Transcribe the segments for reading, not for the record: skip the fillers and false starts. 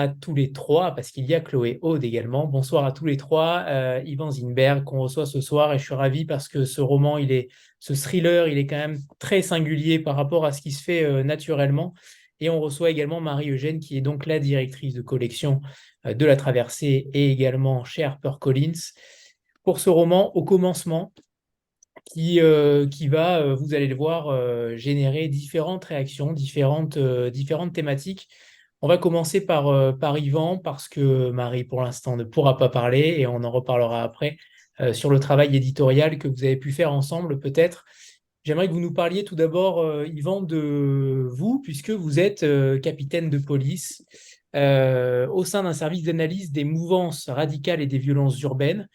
à tous les trois, parce qu'il y a Chloé Aude également. Bonsoir à tous les trois. Yvan Zinberg qu'on reçoit ce soir et je suis ravi parce que ce roman, ce thriller, il est quand même très singulier par rapport à ce qui se fait naturellement. Et on reçoit également Marie-Eugène qui est donc la directrice de collection de La Traversée et également chez HarperCollins pour ce roman Au commencement qui va, vous allez le voir, générer différentes réactions, différentes thématiques. On va commencer par Yvan, parce que Marie, pour l'instant, ne pourra pas parler, et on en reparlera après, sur le travail éditorial que vous avez pu faire ensemble, peut-être. J'aimerais que vous nous parliez tout d'abord, Yvan, de vous, puisque vous êtes capitaine de police au sein d'un service d'analyse des mouvances radicales et des violences urbaines.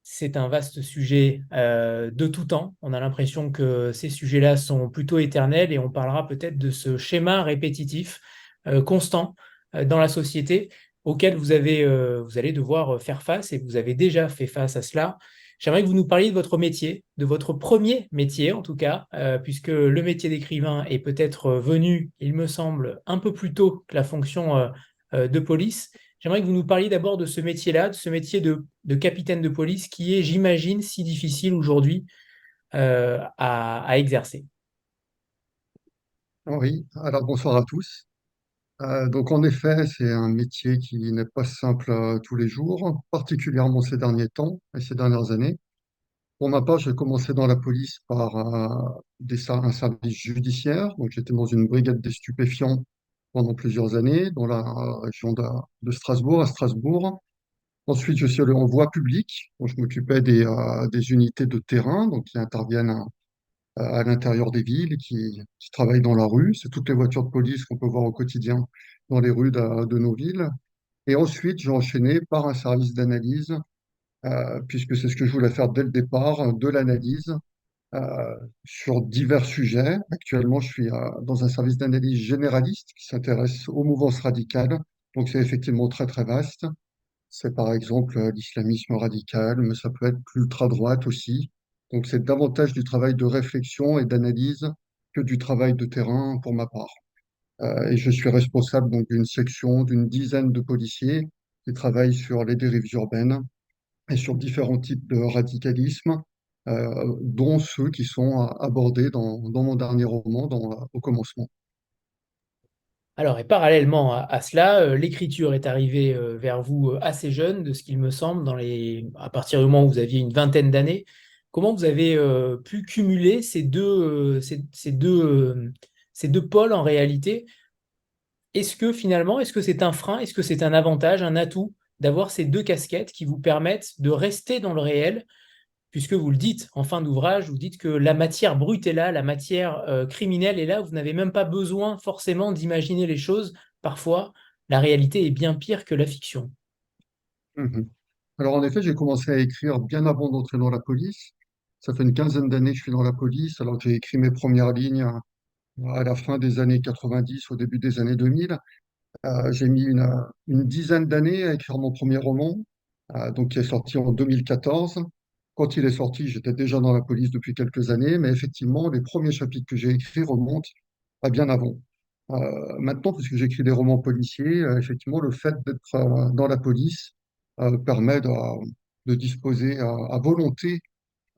C'est un vaste sujet de tout temps. On a l'impression que ces sujets-là sont plutôt éternels et on parlera peut-être de ce schéma répétitif, constant dans la société auquel vous allez devoir faire face et vous avez déjà fait face à cela. J'aimerais que vous nous parliez de votre métier, de votre premier métier en tout cas, puisque le métier d'écrivain est peut-être venu, il me semble, un peu plus tôt que la fonction de police. J'aimerais que vous nous parliez d'abord de ce métier-là, de ce métier de capitaine de police qui est, j'imagine, si difficile aujourd'hui à exercer. Oui, alors bonsoir à tous. Donc en effet, c'est un métier qui n'est pas simple tous les jours, particulièrement ces derniers temps et ces dernières années. Pour ma part, j'ai commencé dans la police par un service judiciaire. Donc j'étais dans une brigade des stupéfiants pendant plusieurs années dans la région de Strasbourg, à Strasbourg. Ensuite, je suis allé en voie publique. Donc, je m'occupais des unités de terrain donc, qui interviennent à l'intérieur des villes et qui travaillent dans la rue. C'est toutes les voitures de police qu'on peut voir au quotidien dans les rues de nos villes. Et ensuite, j'ai enchaîné par un service d'analyse, puisque c'est ce que je voulais faire dès le départ, de l'analyse euh, sur divers sujets. Actuellement, je suis dans un service d'analyse généraliste qui s'intéresse aux mouvances radicales. Donc, c'est effectivement très, très vaste. C'est par exemple l'islamisme radical, mais ça peut être l'ultra-droite aussi. Donc c'est davantage du travail de réflexion et d'analyse que du travail de terrain pour ma part. Et je suis responsable donc d'une section d'une dizaine de policiers qui travaillent sur les dérives urbaines et sur différents types de radicalisme, dont ceux qui sont abordés dans mon dernier roman, Au commencement. Alors, et parallèlement à cela, l'écriture est arrivée vers vous assez jeune, de ce qu'il me semble, à partir du moment où vous aviez une vingtaine d'années. Comment vous avez pu cumuler ces deux pôles en réalité? Est-ce que finalement, est-ce que c'est un frein, est-ce que c'est un avantage, un atout d'avoir ces deux casquettes qui vous permettent de rester dans le réel, puisque vous le dites en fin d'ouvrage, vous dites que la matière brute est là, la matière criminelle est là, vous n'avez même pas besoin forcément d'imaginer les choses. Parfois, la réalité est bien pire que la fiction. Mhm. Alors en effet, j'ai commencé à écrire bien avant d'entrer dans la police. Ça fait une quinzaine d'années que je suis dans la police, alors que j'ai écrit mes premières lignes à la fin des années 90, au début des années 2000. J'ai mis une dizaine d'années à écrire mon premier roman, donc qui est sorti en 2014. Quand il est sorti, j'étais déjà dans la police depuis quelques années, mais effectivement, les premiers chapitres que j'ai écrits remontent à bien avant. Maintenant, puisque j'écris des romans policiers, effectivement, le fait d'être dans la police permet de disposer à volonté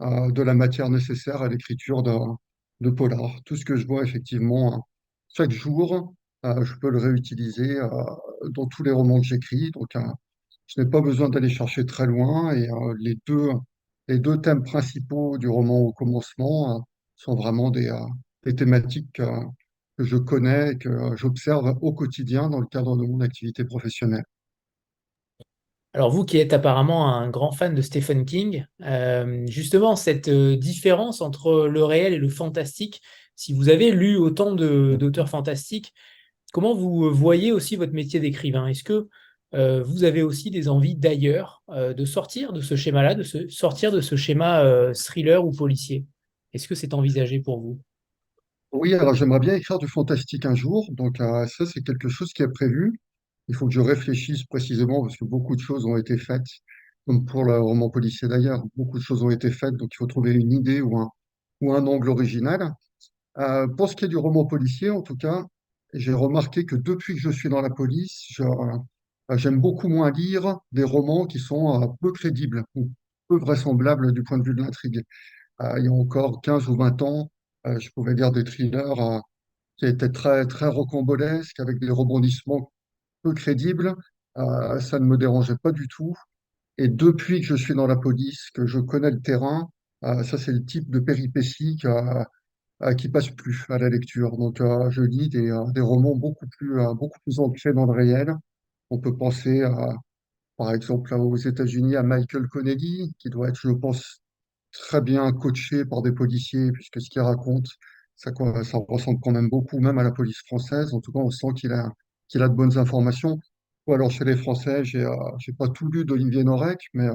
de la matière nécessaire à l'écriture de polar. Tout ce que je vois effectivement chaque jour, je peux le réutiliser dans tous les romans que j'écris. Donc, je n'ai pas besoin d'aller chercher très loin. Et les deux thèmes principaux du roman au commencement sont vraiment des thématiques que je connais et que j'observe au quotidien dans le cadre de mon activité professionnelle. Alors vous qui êtes apparemment un grand fan de Stephen King, justement cette différence entre le réel et le fantastique, si vous avez lu autant d'auteurs fantastiques, comment vous voyez aussi votre métier d'écrivain? Est-ce que vous avez aussi des envies d'ailleurs, de sortir de ce schéma-là, sortir de ce schéma thriller ou policier? Est-ce que c'est envisagé pour vous? Oui, alors j'aimerais bien écrire du fantastique un jour, donc ça c'est quelque chose qui est prévu. Il faut que je réfléchisse précisément parce que beaucoup de choses ont été faites, comme pour le roman policier d'ailleurs, beaucoup de choses ont été faites, donc il faut trouver une idée ou un angle original. Pour ce qui est du roman policier, en tout cas, j'ai remarqué que depuis que je suis dans la police, J'aime beaucoup moins lire des romans qui sont peu crédibles ou peu vraisemblables du point de vue de l'intrigue. Il y a encore 15 ou 20 ans, je pouvais lire des thrillers qui étaient très, très rocambolesques, avec des rebondissements peu crédibles. Ça ne me dérangeait pas du tout. Et depuis que je suis dans la police, que je connais le terrain, ça c'est le type de péripéties qui passe plus à la lecture. Donc je lis des romans beaucoup plus ancrés dans le réel. On peut penser par exemple aux États-Unis à Michael Connelly, qui doit être, je pense, très bien coaché par des policiers, puisque ce qu'il raconte, ça ressemble quand même beaucoup, même à la police française. En tout cas, on sent qu'il a de bonnes informations. Ou alors chez les Français, j'ai pas tout lu d'Olivier Norek, mais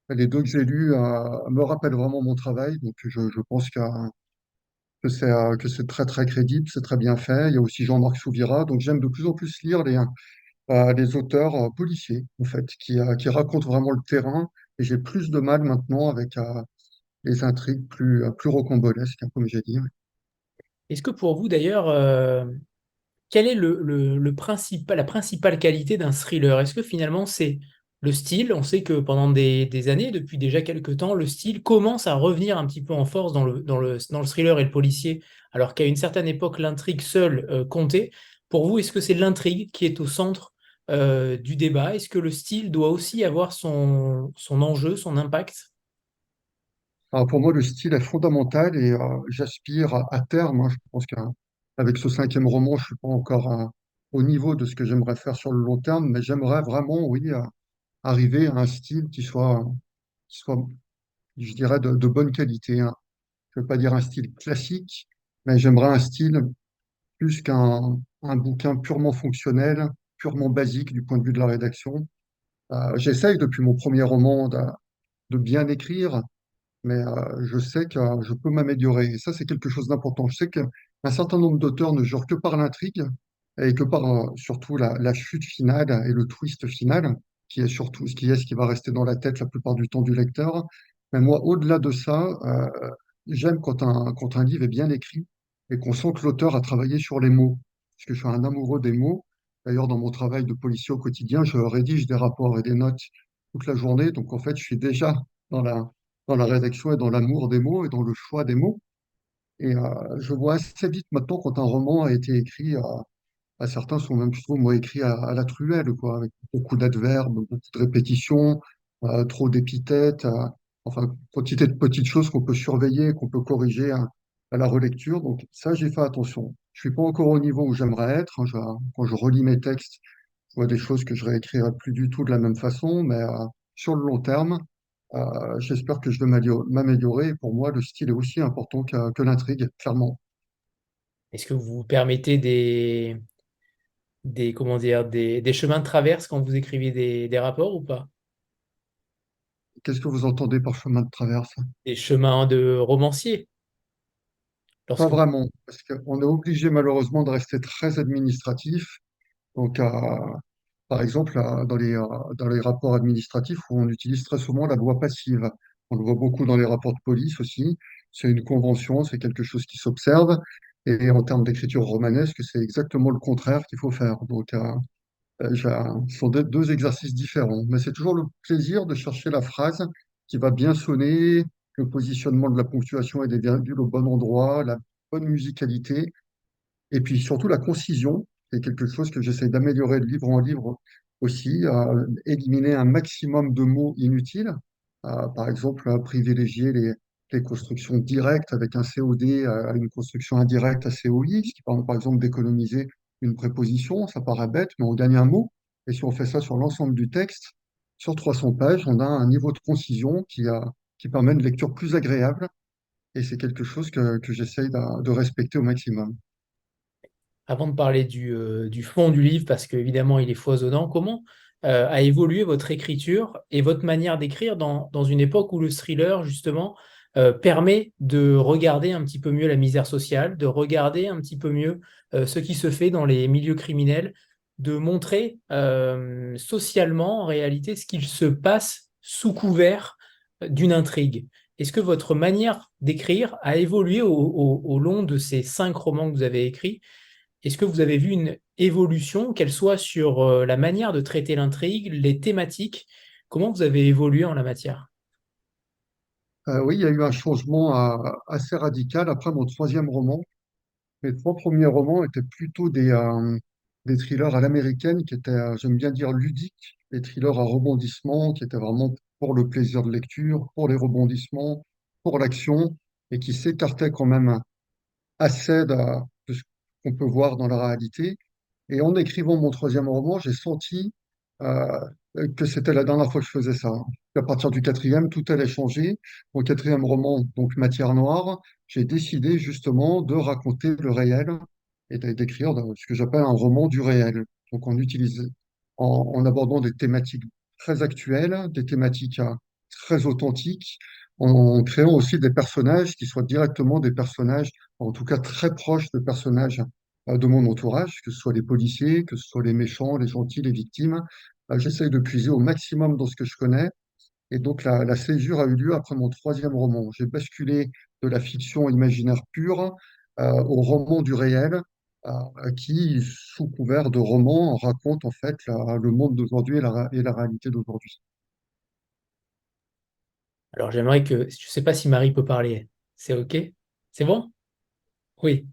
les deux que j'ai lus me rappellent vraiment mon travail. Donc je pense que c'est très très crédible, c'est très bien fait. Il y a aussi Jean-Marc Souvira. Donc j'aime de plus en plus lire les auteurs policiers, en fait, qui racontent vraiment le terrain. Et j'ai plus de mal maintenant avec les intrigues plus rocambolesques, hein, comme j'ai dit. Ouais. Est-ce que pour vous d'ailleurs, quelle est la principale qualité d'un thriller? Est-ce que finalement c'est le style? On sait que pendant des années, depuis déjà quelques temps, le style commence à revenir un petit peu en force dans le thriller et le policier, alors qu'à une certaine époque, l'intrigue seule comptait. Pour vous, est-ce que c'est l'intrigue qui est au centre du débat? Est-ce que le style doit aussi avoir son enjeu, son impact? Alors pour moi, le style est fondamental et j'aspire à terme, hein, je pense qu'avec ce cinquième roman, je suis pas encore au niveau de ce que j'aimerais faire sur le long terme, mais j'aimerais vraiment, oui, arriver à un style qui soit, je dirais, de bonne qualité, hein. Je ne veux pas dire un style classique, mais j'aimerais un style plus qu'un bouquin purement fonctionnel, purement basique du point de vue de la rédaction. J'essaye depuis mon premier roman de bien écrire, mais je sais que je peux m'améliorer. Et ça, c'est quelque chose d'important. Je sais qu'un certain nombre d'auteurs ne jurent que par l'intrigue et que par surtout la chute finale et le twist final, qui est surtout ce qui va rester dans la tête la plupart du temps du lecteur. Mais moi, au-delà de ça, j'aime quand un livre est bien écrit et qu'on sent que l'auteur a travaillé sur les mots. Parce que je suis un amoureux des mots. D'ailleurs, dans mon travail de policier au quotidien, je rédige des rapports et des notes toute la journée. Donc, en fait, je suis déjà dans la rédaction et dans l'amour des mots et dans le choix des mots. Et je vois assez vite maintenant quand un roman a été écrit, certains sont même, je trouve, moi, écrits à la truelle, quoi, avec beaucoup d'adverbes, beaucoup de répétitions, trop d'épithètes, enfin, quantité de petites choses qu'on peut surveiller, qu'on peut corriger à la relecture. Donc ça, j'ai fait attention. Je suis pas encore au niveau où j'aimerais être, hein. Quand je relis mes textes, je vois des choses que je réécrirai plus du tout de la même façon, mais sur le long terme, j'espère que je vais m'améliorer. Et pour moi, le style est aussi important que l'intrigue, clairement. Est-ce que vous vous permettez comment dire, des chemins de traverse quand vous écrivez des rapports ou pas? Qu'est-ce que vous entendez par chemin de traverse? Des chemins de romancier. Pas Lorsque vous- vraiment, parce qu'on est obligé malheureusement de rester très administratif. Donc, par exemple, dans les rapports administratifs, où on utilise très souvent la voix passive. On le voit beaucoup dans les rapports de police aussi. C'est une convention, c'est quelque chose qui s'observe. Et en termes d'écriture romanesque, c'est exactement le contraire qu'il faut faire. Donc, ce sont deux exercices différents, mais c'est toujours le plaisir de chercher la phrase qui va bien sonner, le positionnement de la ponctuation et des virgules au bon endroit, la bonne musicalité, et puis surtout la concision, c'est quelque chose que j'essaie d'améliorer de livre en livre aussi, éliminer un maximum de mots inutiles, par exemple privilégier les constructions directes avec un COD à une construction indirecte à COI, ce qui permet par exemple d'économiser une préposition, ça paraît bête, mais on gagne un mot, et si on fait ça sur l'ensemble du texte, sur 300 pages, on a un niveau de concision qui permet une lecture plus agréable, et c'est quelque chose que j'essaye de respecter au maximum. Avant de parler du fond du livre, parce qu'évidemment il est foisonnant, comment a évolué votre écriture et votre manière d'écrire dans une époque où le thriller, justement, permet de regarder un petit peu mieux la misère sociale, de regarder un petit peu mieux ce qui se fait dans les milieux criminels, de montrer socialement, en réalité, ce qu'il se passe sous couvert d'une intrigue. Est-ce que votre manière d'écrire a évolué au long de ces 5 romans que vous avez écrits? Est-ce que vous avez vu évolution, qu'elle soit sur la manière de traiter l'intrigue, les thématiques. Comment vous avez évolué en la matière? Oui, il y a eu un changement assez radical après mon troisième roman. Mes trois premiers romans étaient plutôt des thrillers à l'américaine qui étaient, j'aime bien dire, ludiques, des thrillers à rebondissement qui étaient vraiment pour le plaisir de lecture, pour les rebondissements, pour l'action, et qui s'écartaient quand même assez de ce qu'on peut voir dans la réalité. Et en écrivant mon troisième roman, j'ai senti euh, que c'était la dernière fois que je faisais ça. À partir du quatrième, tout allait changer. Mon quatrième roman, donc Matière noire, j'ai décidé justement de raconter le réel et d'écrire ce que j'appelle un roman du réel. Donc en abordant des thématiques très actuelles, des thématiques très authentiques, en créant aussi des personnages qui soient directement des personnages, en tout cas très proches de personnages de mon entourage, que ce soit les policiers, que ce soit les méchants, les gentils, les victimes. J'essaye de puiser au maximum dans ce que je connais. Et donc la césure a eu lieu après mon troisième roman. J'ai basculé de la fiction imaginaire pure au roman du réel, qui, sous couvert de roman, raconte en fait le monde d'aujourd'hui et la réalité d'aujourd'hui. Alors j'aimerais que, je ne sais pas si Marie peut parler. C'est OK? C'est bon? Oui.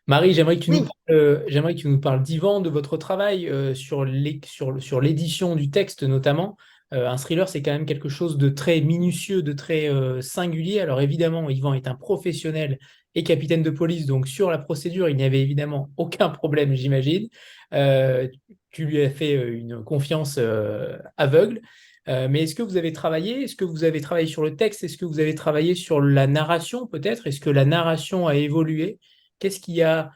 Marie, Oui, j'aimerais que tu nous parles d'Yvan, de votre travail sur l'édition du texte notamment. Un thriller, c'est quand même quelque chose de très minutieux, de très singulier. Alors évidemment, Yvan est un professionnel et capitaine de police, donc sur la procédure, il n'y avait évidemment aucun problème, j'imagine. Euh, Tu lui as fait une confiance aveugle. Mais est-ce que vous avez travaillé? Est-ce que vous avez travaillé sur le texte? Est-ce que vous avez travaillé sur la narration peut-être? Est-ce que la narration a évolué? Qu'est-ce qui a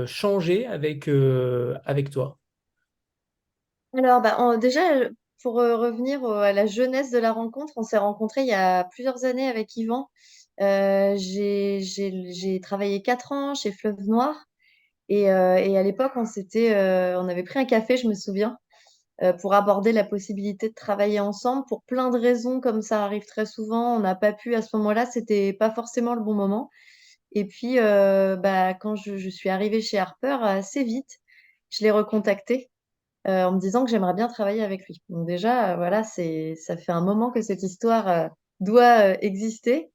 changé avec toi? alors déjà, pour revenir à la jeunesse de la rencontre, on s'est rencontrés il y a plusieurs années avec Yvan. J'ai travaillé 4 ans chez Fleuve Noir et à l'époque, on avait pris un café, je me souviens, pour aborder la possibilité de travailler ensemble. Pour plein de raisons, comme ça arrive très souvent, on n'a pas pu à ce moment-là, c'était pas forcément le bon moment. Et puis, quand je suis arrivée chez Harper, assez vite, je l'ai recontacté en me disant que j'aimerais bien travailler avec lui. Donc déjà, voilà, ça fait un moment que cette histoire doit exister.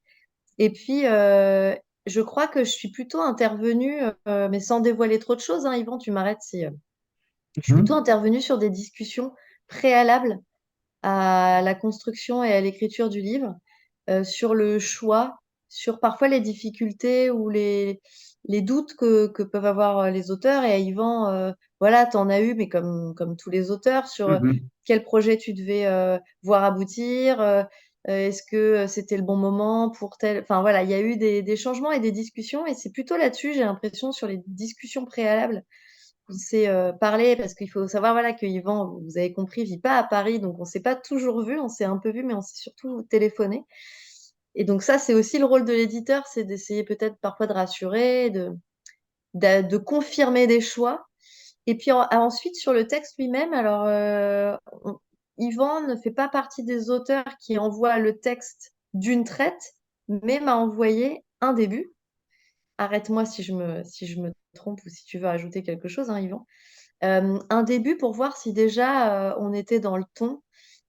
Et puis, je crois que je suis plutôt intervenue, mais sans dévoiler trop de choses, hein, Yvan, tu m'arrêtes si. Je suis plutôt Mhm, intervenue sur des discussions préalables à la construction et à l'écriture du livre, sur le choix, sur parfois les difficultés ou les doutes que peuvent avoir les auteurs. Et à Yvan, voilà, t'en as eu, mais comme tous les auteurs, sur mhm, quel projet tu devais voir aboutir, est-ce que c'était le bon moment pour tel. Enfin voilà, il y a eu des changements et des discussions, et c'est plutôt là-dessus, j'ai l'impression, sur les discussions préalables on s'est parlé parce qu'il faut savoir voilà, que Yvan, vous avez compris, vit pas à Paris, donc on s'est pas toujours vu, on s'est un peu vu, mais on s'est surtout téléphoné. Et donc ça, c'est aussi le rôle de l'éditeur, c'est d'essayer peut-être parfois de rassurer, de confirmer des choix. Et puis ensuite, sur le texte lui-même, alors Yvan ne fait pas partie des auteurs qui envoient le texte d'une traite, mais m'a envoyé un début. Arrête-moi si je me trompe ou si tu veux ajouter quelque chose, hein, Yvan. Un début pour voir si déjà on était dans le ton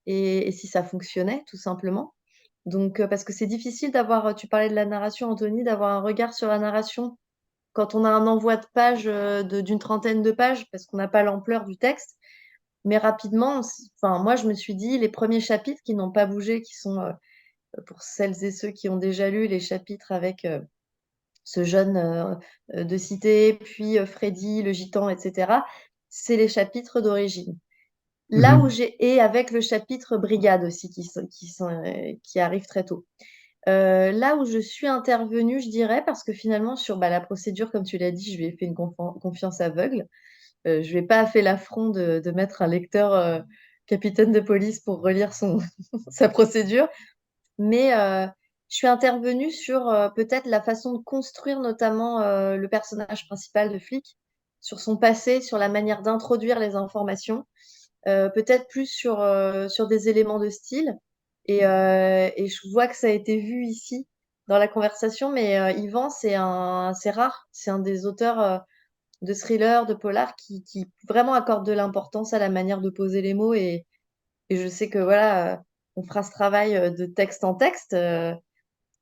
et si ça fonctionnait, tout simplement. Donc, parce que c'est difficile d'avoir, tu parlais de la narration, Anthony, d'avoir un regard sur la narration quand on a un envoi de pages d'une trentaine de pages, parce qu'on n'a pas l'ampleur du texte. Mais rapidement, enfin, moi, je me suis dit, les premiers chapitres qui n'ont pas bougé, qui sont, pour celles et ceux qui ont déjà lu les chapitres avec ce jeune de cité, puis Freddy, le gitan, etc., c'est les chapitres d'origine. Là où mhm, et avec le chapitre Brigade aussi qui arrive très tôt. Là où je suis intervenue, je dirais, parce que finalement, sur la procédure, comme tu l'as dit, je lui ai fait une confiance aveugle. Je lui ai pas fait l'affront de mettre un lecteur capitaine de police pour relire sa procédure, mais je suis intervenue sur peut-être la façon de construire notamment le personnage principal de flic, sur son passé, sur la manière d'introduire les informations, peut-être plus sur des éléments de style. Et je vois que ça a été vu ici dans la conversation, mais Yvan, c'est rare. C'est un des auteurs de thriller, de polar qui vraiment accordent de l'importance à la manière de poser les mots. Et je sais que voilà, on fera ce travail de texte en texte,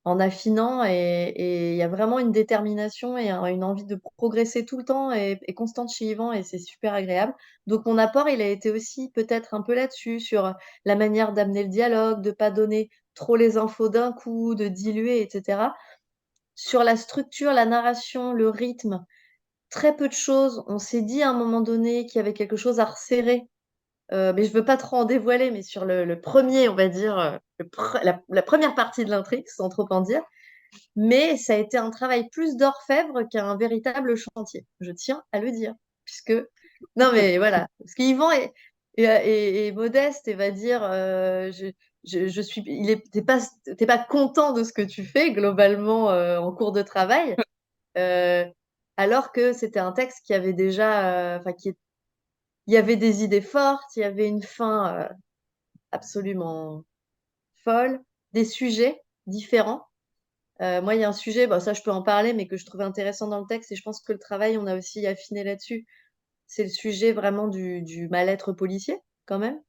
en affinant, et il y a vraiment une détermination et une envie de progresser tout le temps et constante chez Yvan, et c'est super agréable. Donc mon apport, il a été aussi peut-être un peu là-dessus, sur la manière d'amener le dialogue, de pas donner trop les infos d'un coup, de diluer, etc. Sur la structure, la narration, le rythme, très peu de choses. On s'est dit à un moment donné qu'il y avait quelque chose à resserrer, mais je veux pas trop en dévoiler, mais sur le premier, on va dire, la première partie de l'intrigue, sans trop en dire. Mais ça a été un travail plus d'orfèvre qu'un véritable chantier. Je tiens à le dire, puisque non, mais voilà, parce qu'Yvan est modeste et va dire, je suis, t'es pas content de ce que tu fais globalement en cours de travail, euh, alors que c'était un texte qui avait déjà, enfin il y avait des idées fortes, il y avait une fin absolument folle, des sujets différents. Moi, il y a un sujet, bah, ça je peux en parler, mais que je trouvais intéressant dans le texte, et je pense que le travail, on a aussi affiné là-dessus. C'est le sujet vraiment du mal-être policier, quand même.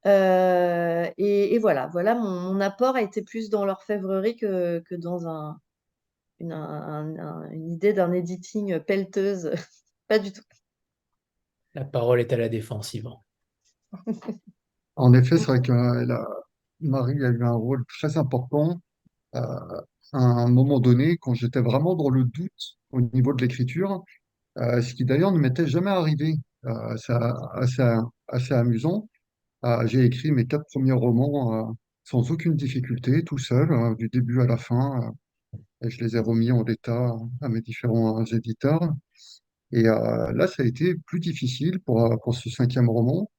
Et voilà, mon apport a été plus dans l'orfèvrerie que dans une idée d'un editing pelleteuse. Pas du tout. La parole est à la défense, Yvan. En effet, c'est vrai que Marie a eu un rôle très important euh, à un moment donné, quand j'étais vraiment dans le doute au niveau de l'écriture, ce qui d'ailleurs ne m'était jamais arrivé. C'est assez amusant. J'ai écrit mes 4 premiers romans sans aucune difficulté, tout seul, du début à la fin, et je les ai remis en l'état à mes différents éditeurs. Et là, ça a été plus difficile pour ce 5e roman,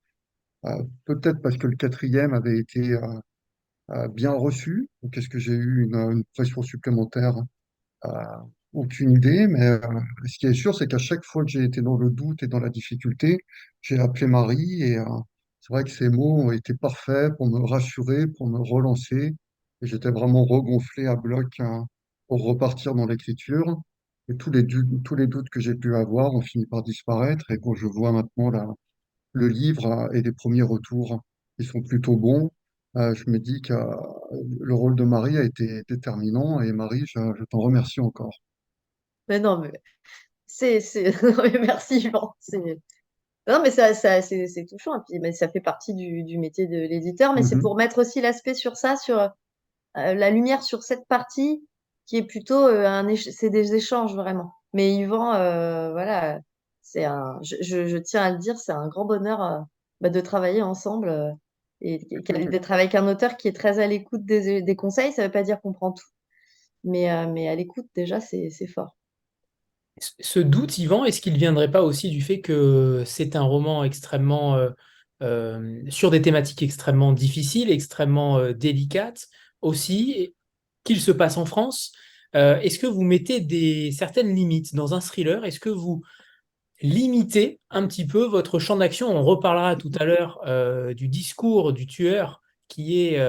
peut-être parce que le 4e avait été bien reçu. Donc, est-ce que j'ai eu une pression supplémentaire? Euh, Aucune idée, mais ce qui est sûr, c'est qu'à chaque fois que j'ai été dans le doute et dans la difficulté, j'ai appelé Marie, et c'est vrai que ces mots ont été parfaits pour me rassurer, pour me relancer. Et j'étais vraiment regonflé à bloc pour repartir dans l'écriture. Et tous les doutes que j'ai pu avoir ont fini par disparaître. Et quand je vois maintenant le livre et les premiers retours, ils sont plutôt bons. Je me dis que le rôle de Marie a été déterminant, et Marie, je t'en remercie encore. Mais non, mais non, mais merci, Yvan. Non, mais c'est touchant. Et puis, mais ça fait partie du métier de l'éditeur, mais c'est Mhm. pour mettre aussi l'aspect sur ça, sur la lumière sur cette partie qui est plutôt c'est des échanges vraiment. Mais Yvan, voilà, je tiens à le dire, c'est un grand bonheur bah, de travailler ensemble d'être avec un auteur qui est très à l'écoute des conseils. Ça veut pas dire qu'on prend tout, mais à l'écoute déjà, c'est fort. Ce doute, Yvan, est-ce qu'il ne viendrait pas aussi du fait que c'est un roman extrêmement sur des thématiques extrêmement difficiles, extrêmement délicates aussi, et qu'il se passe en France? Est-ce que vous mettez certaines limites dans un thriller? Est-ce que vous limitez un petit peu votre champ d'action? On reparlera tout à l'heure du discours du tueur qui est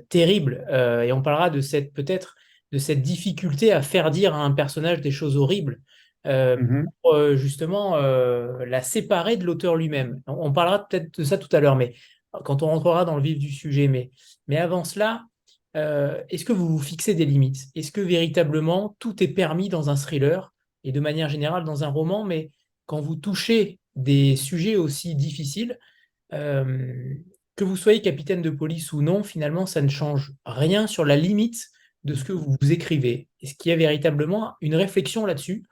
terrible, et on parlera de cette peut-être de cette difficulté à faire dire à un personnage des choses horribles, Mhm. pour justement la séparer de l'auteur lui-même. On parlera peut-être de ça tout à l'heure, mais quand on rentrera dans le vif du sujet. Mais avant cela, est-ce que vous vous fixez des limites? Est-ce que véritablement tout est permis dans un thriller et de manière générale dans un roman, mais quand vous touchez des sujets aussi difficiles, euh, que vous soyez capitaine de police ou non, finalement, ça ne change rien sur la limite de ce que vous écrivez. Est-ce qu'il y a véritablement une réflexion là-dessus,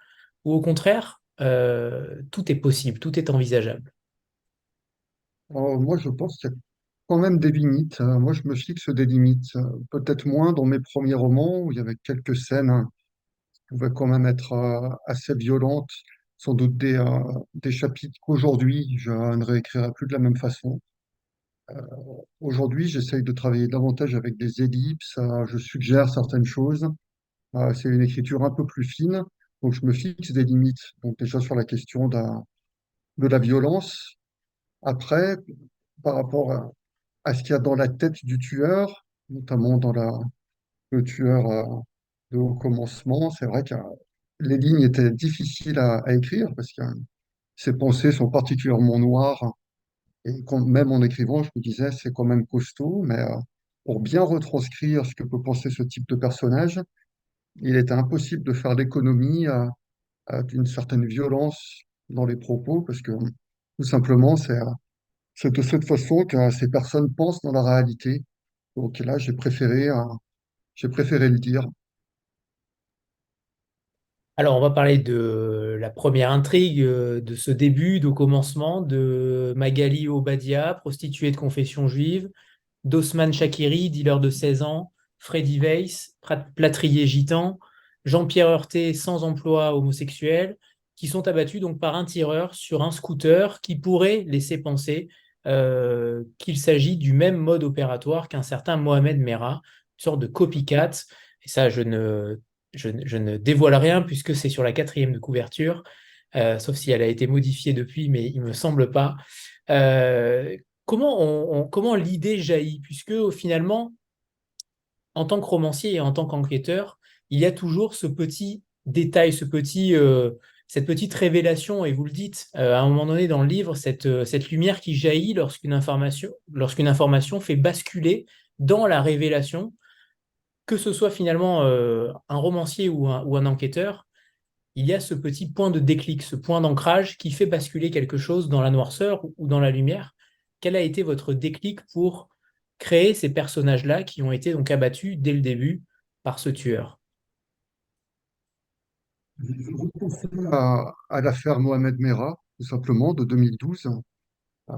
ou au contraire, tout est possible, tout est envisageable? Moi, je pense qu'il y a quand même des limites. Moi, je me fixe des limites. Peut-être moins dans mes premiers romans, où il y avait quelques scènes qui pouvaient quand même être assez violentes, sans doute des chapitres qu'aujourd'hui, je ne réécrirai plus de la même façon. Aujourd'hui, j'essaye de travailler davantage avec des ellipses, je suggère certaines choses. C'est une écriture un peu plus fine, donc je me fixe des limites. Donc déjà sur la question de la violence. Après, par rapport à ce qu'il y a dans la tête du tueur, notamment le tueur au commencement, c'est vrai qu'il y a les lignes étaient difficiles à écrire parce que ses pensées sont particulièrement noires. Et même en écrivant, je me disais, c'est quand même costaud, mais pour bien retranscrire ce que peut penser ce type de personnage, il était impossible de faire l'économie d'une certaine violence dans les propos, parce que tout simplement, c'est de cette façon que ces personnes pensent dans la réalité. Donc là, j'ai préféré le dire. Alors, on va parler de la première intrigue, de ce début, au commencement, de Magali Obadia, prostituée de confession juive, d'Osman Shakiri, dealer de 16 ans, Freddy Weiss, plâtrier gitan, Jean-Pierre Heurté, sans emploi homosexuel, qui sont abattus donc par un tireur sur un scooter qui pourrait laisser penser qu'il s'agit du même mode opératoire qu'un certain Mohamed Merah, une sorte de copycat. Et ça, je ne dévoile rien puisque c'est sur la quatrième de couverture, sauf si elle a été modifiée depuis, mais il ne me semble pas. Euh, comment l'idée jaillit? Puisque finalement, en tant que romancier et en tant qu'enquêteur, il y a toujours ce petit détail, cette petite révélation, et vous le dites, à un moment donné dans le livre, cette lumière qui jaillit lorsqu'une information fait basculer dans la révélation, que ce soit finalement un romancier ou un enquêteur, il y a ce petit point de déclic, ce point d'ancrage qui fait basculer quelque chose dans la noirceur ou dans la lumière. Quel a été votre déclic pour créer ces personnages-là qui ont été donc abattus dès le début par ce tueur? Je repensais à l'affaire Mohamed Merah, tout simplement, de 2012. Euh,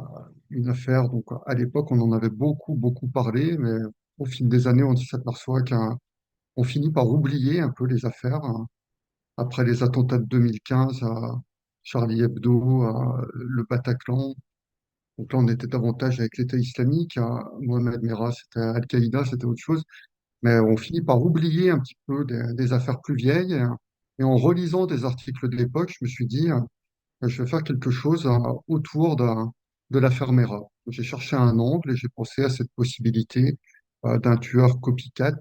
une affaire, donc à l'époque, on en avait beaucoup, beaucoup parlé, mais au fil des années, on s'aperçoit qu'on finit par oublier un peu les affaires, hein. Après les attentats de 2015 à Charlie Hebdo, à le Bataclan. Donc là, on était davantage avec l'État islamique. À Mohamed Merah, c'était Al-Qaïda, c'était autre chose. Mais on finit par oublier un petit peu des affaires plus vieilles. Et en relisant des articles de l'époque, je me suis dit, je vais faire quelque chose autour de l'affaire Merah. J'ai cherché un angle et j'ai pensé à cette possibilité d'un tueur copycat.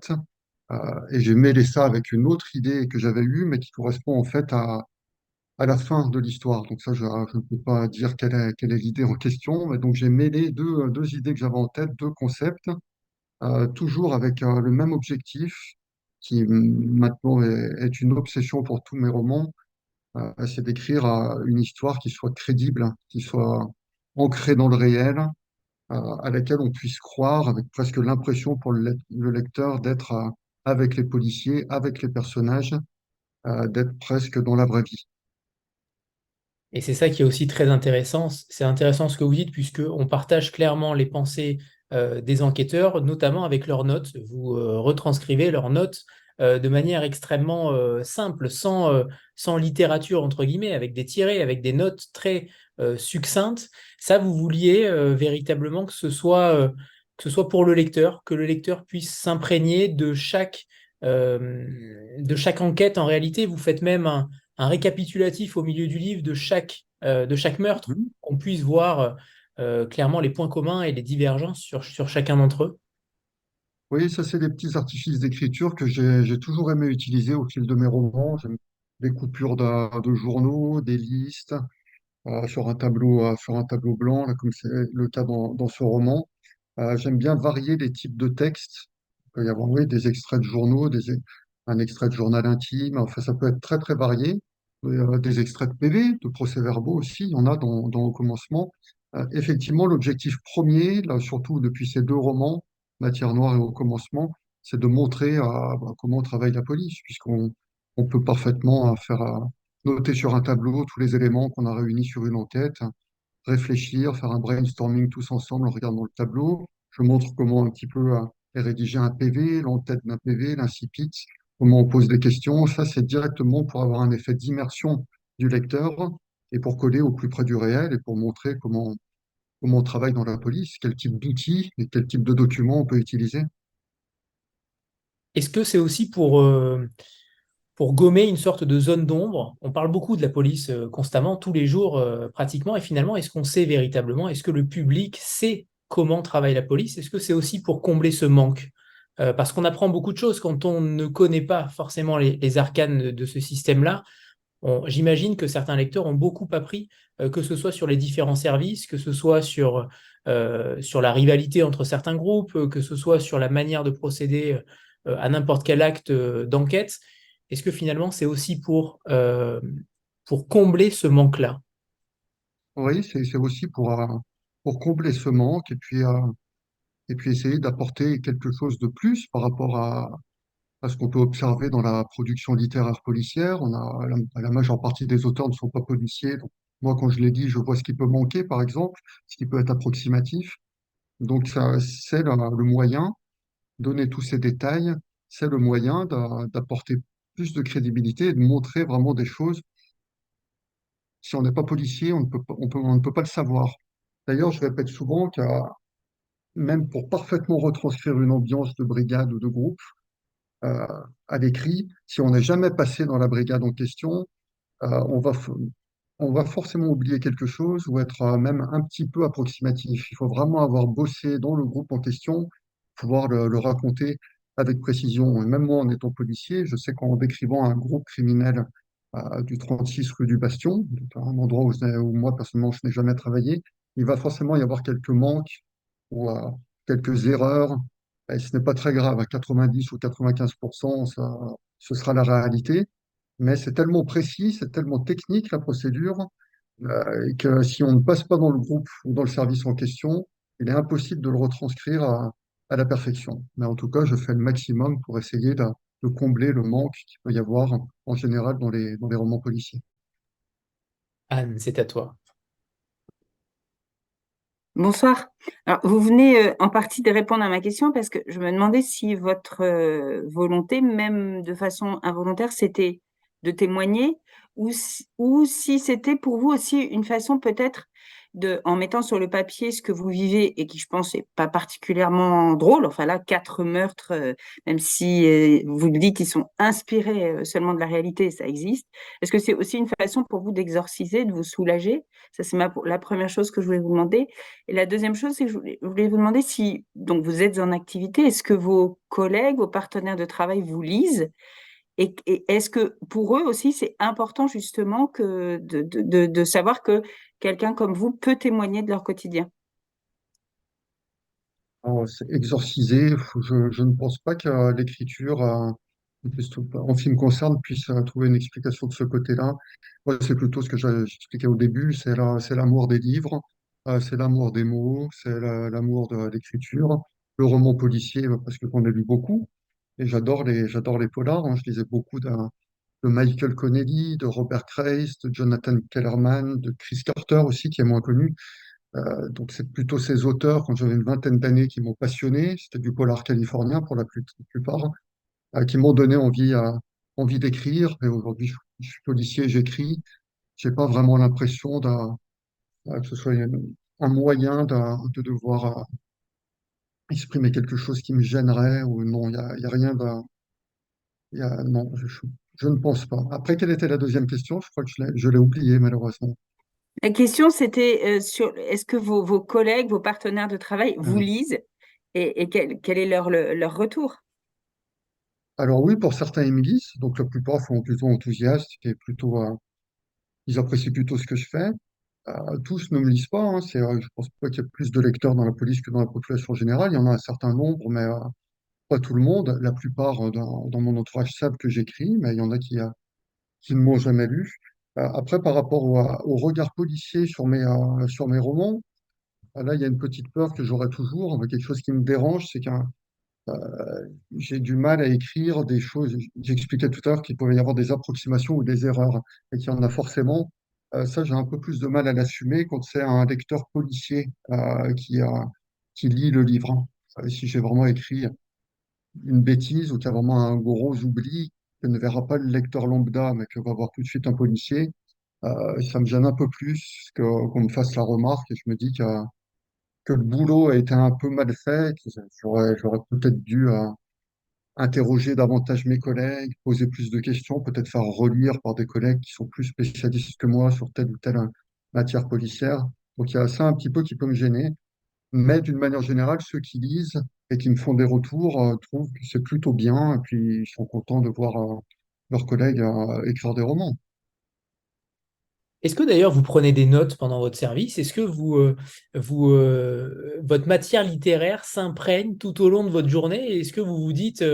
Et j'ai mêlé ça avec une autre idée que j'avais eue, mais qui correspond en fait à la fin de l'histoire. Donc ça, je ne peux pas dire quelle est l'idée en question. Mais donc j'ai mêlé deux idées que j'avais en tête, deux concepts, toujours avec le même objectif, qui maintenant est une obsession pour tous mes romans, c'est d'écrire une histoire qui soit crédible, qui soit ancrée dans le réel, à laquelle on puisse croire, avec presque l'impression pour le lecteur d'être avec les policiers, avec les personnages, d'être presque dans la vraie vie. Et c'est ça qui est aussi très intéressant. C'est intéressant ce que vous dites, puisqu'on partage clairement les pensées des enquêteurs, notamment avec leurs notes. Vous retranscrivez leurs notes de manière extrêmement simple, sans littérature, entre guillemets, avec des tirets, avec des notes très succinctes. Ça, vous vouliez véritablement que ce soit pour le lecteur, que le lecteur puisse s'imprégner de chaque enquête. En réalité, vous faites même un récapitulatif au milieu du livre de chaque meurtre, Mhm. qu'on puisse voir clairement les points communs et les divergences sur chacun d'entre eux. Oui, ça, c'est des petits artifices d'écriture que j'ai toujours aimé utiliser au fil de mes romans. J'aime des coupures de journaux, des listes, sur un tableau blanc, là, comme c'est le cas dans ce roman. J'aime bien varier les types de textes. Il peut y avoir, oui, des extraits de journaux, un extrait de journal intime. Enfin, ça peut être très, très varié. Des extraits de PV, de procès-verbaux aussi, il y en a dans le commencement. Effectivement, l'objectif premier, là, surtout depuis ces deux romans, Matière noire et Au commencement, c'est de montrer comment travaille la police, puisqu'on peut parfaitement noter sur un tableau tous les éléments qu'on a réunis sur une enquête, réfléchir, faire un brainstorming tous ensemble en regardant le tableau. Je montre comment un petit peu est rédigé un PV, l'entête d'un PV, l'incipit, comment on pose des questions. Ça, c'est directement pour avoir un effet d'immersion du lecteur et pour coller au plus près du réel et pour montrer comment on travaille dans la police, quel type d'outils et quel type de documents on peut utiliser. Est-ce que c'est aussi pour gommer une sorte de zone d'ombre? On parle beaucoup de la police constamment, tous les jours pratiquement, et finalement, est-ce qu'on sait véritablement, est-ce que le public sait comment travaille la police? Est-ce que c'est aussi pour combler ce manque parce qu'on apprend beaucoup de choses quand on ne connaît pas forcément les arcanes de ce système-là. J'imagine que certains lecteurs ont beaucoup appris, que ce soit sur les différents services, que ce soit sur la rivalité entre certains groupes, que ce soit sur la manière de procéder à n'importe quel acte d'enquête. Est-ce que finalement c'est aussi pour combler ce manque-là? Oui, c'est aussi pour combler ce manque et puis essayer d'apporter quelque chose de plus par rapport à ce qu'on peut observer dans la production littéraire policière. La majeure partie des auteurs ne sont pas policiers. Donc, moi, quand je l'ai dit, je vois ce qui peut manquer, par exemple, ce qui peut être approximatif. Donc, ça, c'est le moyen, donner tous ces détails, c'est le moyen d'apporter plus de crédibilité et de montrer vraiment des choses. Si on n'est pas policier, on ne peut pas le savoir. D'ailleurs, je répète souvent que même pour parfaitement retranscrire une ambiance de brigade ou de groupe, euh, à l'écrit, si on n'est jamais passé dans la brigade en question, euh, on va, f- on va forcément oublier quelque chose ou être même un petit peu approximatif. Il faut vraiment avoir bossé dans le groupe en question, pouvoir le raconter avec précision. Et même moi, en étant policier, je sais qu'en décrivant un groupe criminel du 36 rue du Bastion, donc un endroit où moi, personnellement, je n'ai jamais travaillé, il va forcément y avoir quelques manques ou quelques erreurs. Et ce n'est pas très grave, à 90 ou 95%, ça, ce sera la réalité. Mais c'est tellement précis, c'est tellement technique la procédure, que si on ne passe pas dans le groupe ou dans le service en question, il est impossible de le retranscrire à la perfection. Mais en tout cas, je fais le maximum pour essayer de combler le manque qu'il peut y avoir en général dans les romans policiers. Anne, c'est à toi. Bonsoir. Alors, vous venez en partie de répondre à ma question parce que je me demandais si votre volonté, même de façon involontaire, c'était de témoigner ou si c'était pour vous aussi une façon peut-être en mettant sur le papier ce que vous vivez et qui, je pense, n'est pas particulièrement drôle. Enfin là, 4 meurtres, même si vous le dites, ils sont inspirés seulement de la réalité, ça existe. Est-ce que c'est aussi une façon pour vous d'exorciser, de vous soulager? Ça, c'est la première chose que je voulais vous demander. Et la deuxième chose, c'est que je voulais vous demander si, donc vous êtes en activité, est-ce que vos collègues, vos partenaires de travail vous lisent? Et est-ce que pour eux aussi, c'est important justement de savoir que quelqu'un comme vous peut témoigner de leur quotidien? Alors, c'est exorcisé, je ne pense pas que l'écriture, en ce qui me concerne, puisse trouver une explication de ce côté-là. Moi, c'est plutôt ce que j'expliquais au début, c'est l'amour des livres, c'est l'amour des mots, c'est l'amour de l'écriture, le roman policier, parce que j'en ai lu beaucoup, et j'adore les polars, hein. Je lisais beaucoup de Michael Connelly, de Robert Grace, de Jonathan Kellerman, de Chris Carter aussi, qui est moins connu. Donc c'est plutôt ces auteurs, quand j'avais une vingtaine d'années, qui m'ont passionné. C'était du polar californien pour la plupart, qui m'ont donné envie d'écrire. Et aujourd'hui, je suis policier, j'écris. J'ai pas vraiment l'impression que ce soit un moyen de devoir exprimer quelque chose qui me gênerait ou non, il y a rien non, je ne pense pas. Après, quelle était la deuxième question? Je crois que je l'ai oubliée malheureusement. La question, c'était sur est-ce que vos collègues, vos partenaires de travail Ah vous oui. lisent et quel est leur retour? Alors oui, pour certains, ils me lisent, donc la plupart sont plutôt enthousiastes et ils apprécient plutôt ce que je fais. Tous ne me lisent pas, hein. Je pense pas qu'il y ait plus de lecteurs dans la police que dans la population générale. Il y en a un certain nombre, mais pas tout le monde. La plupart dans mon entourage savent que j'écris, mais il y en a qui ne m'ont jamais lu. Après, par rapport au regard policier sur mes romans, là, il y a une petite peur que j'aurai toujours. Quelque chose qui me dérange, c'est qu'un j'ai du mal à écrire des choses. J'expliquais tout à l'heure qu'il pouvait y avoir des approximations ou des erreurs, et qu'il y en a forcément. Ça, j'ai un peu plus de mal à l'assumer quand c'est un lecteur policier qui lit le livre. Si j'ai vraiment écrit une bêtise ou qu'il y a vraiment un gros oubli que ne verra pas le lecteur lambda, mais que va voir tout de suite un policier, ça me gêne un peu plus qu'on me fasse la remarque et je me dis que le boulot a été un peu mal fait, que j'aurais peut-être dû interroger davantage mes collègues, poser plus de questions, peut-être faire relire par des collègues qui sont plus spécialistes que moi sur telle ou telle matière policière. Donc il y a ça un petit peu qui peut me gêner. Mais d'une manière générale, ceux qui lisent et qui me font des retours, trouvent que c'est plutôt bien, et puis ils sont contents de voir leurs collègues écrire des romans. Est-ce que d'ailleurs vous prenez des notes pendant votre service? Est-ce que votre matière littéraire s'imprègne tout au long de votre journée? Et est-ce que vous vous dites,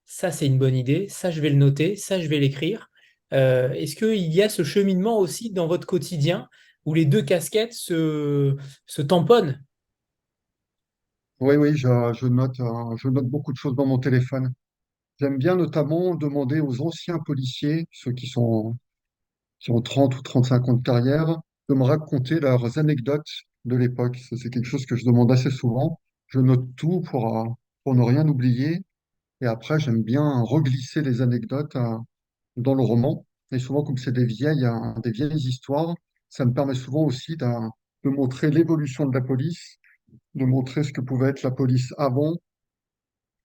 ça c'est une bonne idée, ça je vais le noter, ça je vais l'écrire? Est-ce qu'il y a ce cheminement aussi dans votre quotidien où les deux casquettes se tamponnent? Oui, oui, je note beaucoup de choses dans mon téléphone. J'aime bien notamment demander aux anciens policiers, ceux qui ont 30 ou 35 ans de carrière, de me raconter leurs anecdotes de l'époque. Ça, c'est quelque chose que je demande assez souvent. Je note tout pour ne rien oublier. Et après, j'aime bien reglisser les anecdotes dans le roman. Et souvent, comme c'est des vieilles histoires, ça me permet souvent aussi de montrer l'évolution de la police, de montrer ce que pouvait être la police avant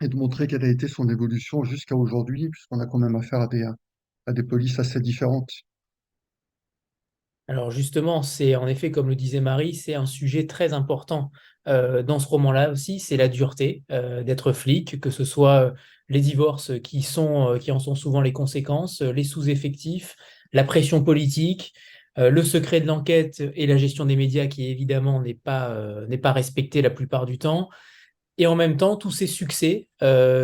et de montrer quelle a été son évolution jusqu'à aujourd'hui, puisqu'on a quand même affaire à des polices assez différentes. Alors justement, c'est en effet, comme le disait Marie, c'est un sujet très important dans ce roman-là aussi, c'est la dureté d'être flic, que ce soit les divorces qui en sont souvent les conséquences, les sous-effectifs, la pression politique, le secret de l'enquête et la gestion des médias qui évidemment n'est pas respecté la plupart du temps, et en même temps tous ces succès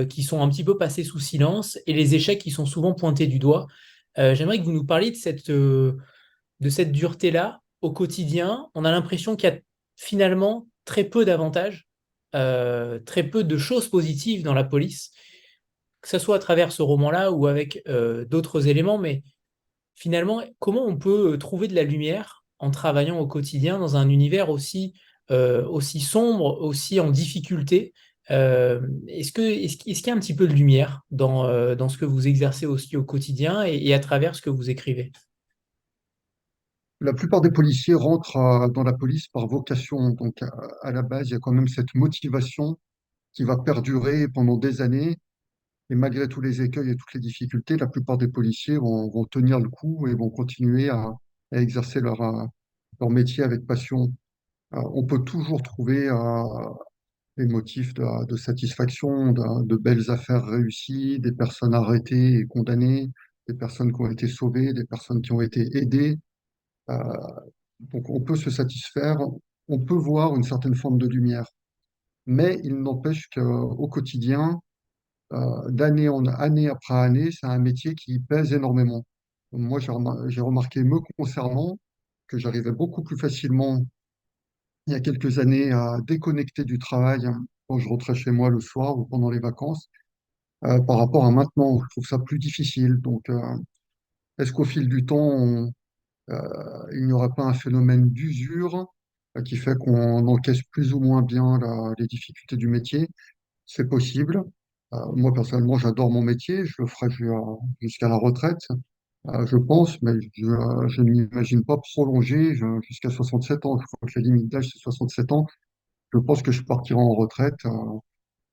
qui sont un petit peu passés sous silence et les échecs qui sont souvent pointés du doigt. J'aimerais que vous nous parliez de cette dureté-là au quotidien. On a l'impression qu'il y a finalement très peu d'avantages, très peu de choses positives dans la police, que ce soit à travers ce roman-là ou avec d'autres éléments, mais finalement, comment on peut trouver de la lumière en travaillant au quotidien dans un univers aussi sombre, aussi en difficulté? Est-ce qu'il y a un petit peu de lumière dans ce que vous exercez aussi au quotidien et à travers ce que vous écrivez? La plupart des policiers rentrent dans la police par vocation. Donc, à la base, il y a quand même cette motivation qui va perdurer pendant des années. Et malgré tous les écueils et toutes les difficultés, la plupart des policiers vont tenir le coup et vont continuer à exercer leur métier avec passion. On peut toujours trouver des motifs de satisfaction, de belles affaires réussies, des personnes arrêtées et condamnées, des personnes qui ont été sauvées, des personnes qui ont été aidées. Euh, donc on peut se satisfaire, on peut voir une certaine forme de lumière. Mais il n'empêche qu'au quotidien, d'année en année après année, c'est un métier qui pèse énormément. Moi, j'ai remarqué me concernant que j'arrivais beaucoup plus facilement il y a quelques années à déconnecter du travail quand je rentrais chez moi le soir ou pendant les vacances par rapport à maintenant. Je trouve ça plus difficile. Donc, est-ce qu'au fil du temps, il n'y aura pas un phénomène d'usure qui fait qu'on encaisse plus ou moins bien les difficultés du métier? C'est possible. Moi, personnellement, j'adore mon métier. Je le ferai jusqu'à la retraite, je pense, mais je ne m'imagine pas prolonger jusqu'à 67 ans. Je crois que la limite d'âge, c'est 67 ans. Je pense que je partirai en retraite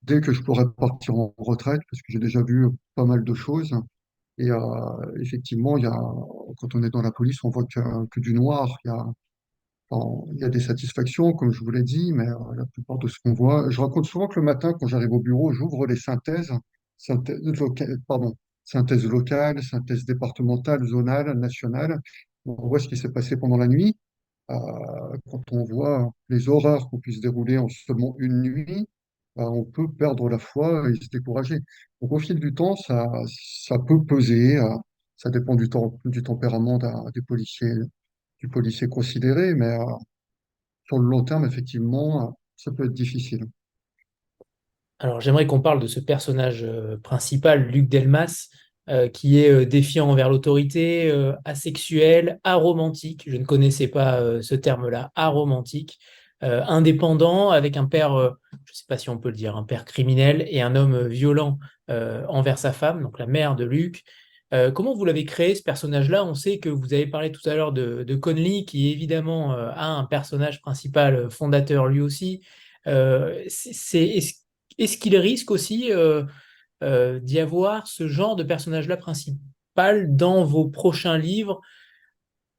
dès que je pourrai partir en retraite, parce que j'ai déjà vu pas mal de choses. Et effectivement, quand on est dans la police, on voit que du noir. Il y a des satisfactions, comme je vous l'ai dit, mais la plupart de ce qu'on voit. Je raconte souvent que le matin, quand j'arrive au bureau, j'ouvre les synthèses locales, synthèses départementales, zonales, nationales. On voit ce qui s'est passé pendant la nuit. Euh, Quand on voit les horreurs qu'on puisse dérouler en seulement une nuit, on peut perdre la foi et se décourager. Donc, au fil du temps, ça peut peser. Ça dépend du tempérament du policier considéré, mais sur le long terme, effectivement, ça peut être difficile. Alors, j'aimerais qu'on parle de ce personnage principal, Luc Delmas, qui est défiant envers l'autorité, asexuel, aromantique. Je ne connaissais pas ce terme-là, aromantique, indépendant, avec un père, je ne sais pas si on peut le dire, un père criminel et un homme violent envers sa femme, donc la mère de Luc. Comment vous l'avez créé, ce personnage-là? On sait que vous avez parlé tout à l'heure de Conley, qui évidemment a un personnage principal fondateur lui aussi. Est-ce qu'il risque aussi d'y avoir ce genre de personnage-là principal dans vos prochains livres?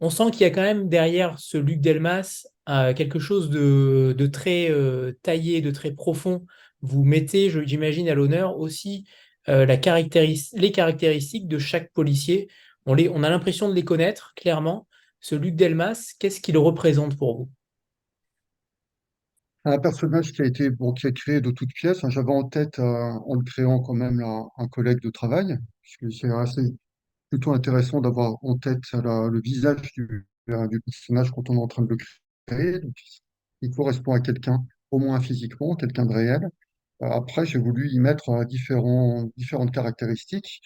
On sent qu'il y a quand même derrière ce Luc Delmas quelque chose de très taillé, de très profond, vous mettez, j'imagine, à l'honneur aussi les caractéristiques de chaque policier. On a l'impression de les connaître, clairement. Ce Luc Delmas, qu'est-ce qu'il représente pour vous? Un personnage qui a été, bon, qui est créé de toutes pièces, hein. J'avais en tête, en le créant quand même, un collègue de travail, puisque c'est assez plutôt intéressant d'avoir en tête le visage du personnage quand on est en train de le créer. Donc, il correspond à quelqu'un, au moins physiquement, quelqu'un de réel. Après, j'ai voulu y mettre différentes caractéristiques,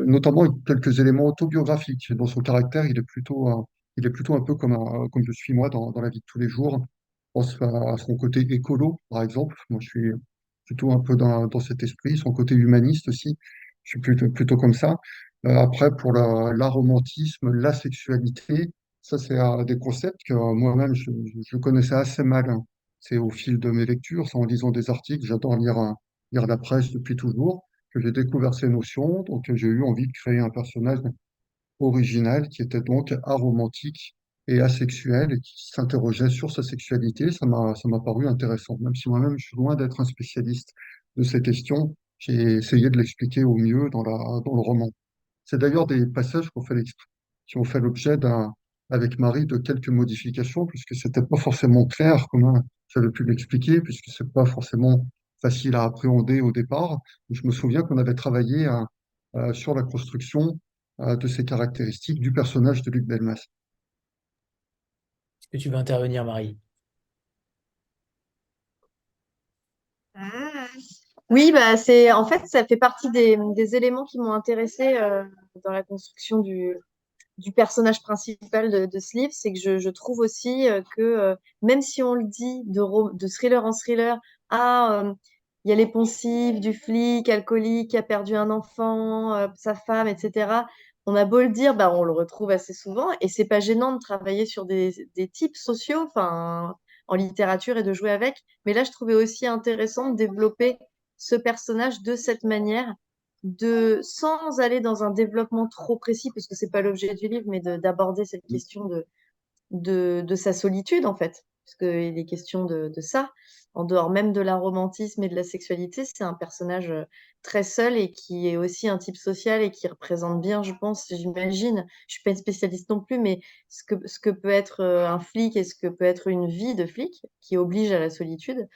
notamment quelques éléments autobiographiques. Dans son caractère, il est plutôt un peu comme je suis moi dans la vie de tous les jours. Je pense à son côté écolo, par exemple. Moi, je suis plutôt un peu dans cet esprit. Son côté humaniste aussi. Je suis plutôt comme ça. Après, pour l'aromantisme, la sexualité, ça, c'est des concepts que moi-même, je connaissais assez mal, hein. C'est au fil de mes lectures, c'est en lisant des articles. J'adore lire la presse depuis toujours que j'ai découvert ces notions. Donc, j'ai eu envie de créer un personnage original qui était donc aromantique et asexuel et qui s'interrogeait sur sa sexualité. Ça m'a paru intéressant. Même si moi-même, je suis loin d'être un spécialiste de ces questions, j'ai essayé de l'expliquer au mieux dans le roman. C'est d'ailleurs des passages qui ont fait l'objet avec Marie, de quelques modifications, puisque c'était pas forcément clair comment j'avais pu l'expliquer, puisque c'est pas forcément facile à appréhender au départ. Je me souviens qu'on avait travaillé sur la construction de ces caractéristiques du personnage de Luc Belmas. Est-ce que tu veux intervenir, Marie? Oui, bah c'est en fait ça fait partie des éléments qui m'ont intéressée dans la construction du personnage principal de ce livre, c'est que je trouve aussi que même si on le dit de thriller en thriller, ah, il y a les poncifs du flic alcoolique qui a perdu un enfant, sa femme, etc. On a beau le dire, bah, on le retrouve assez souvent et c'est pas gênant de travailler sur des types sociaux, enfin, en littérature et de jouer avec. Mais là, je trouvais aussi intéressant de développer ce personnage de cette manière sans aller dans un développement trop précis, parce que c'est pas l'objet du livre, mais d'aborder cette question de sa solitude, en fait, parce qu'il est question de ça. En dehors même de l'aromantisme et de la sexualité, c'est un personnage très seul et qui est aussi un type social et qui représente bien, je pense, j'imagine, je suis pas une spécialiste non plus, mais ce que peut être un flic et ce que peut être une vie de flic qui oblige à la solitude.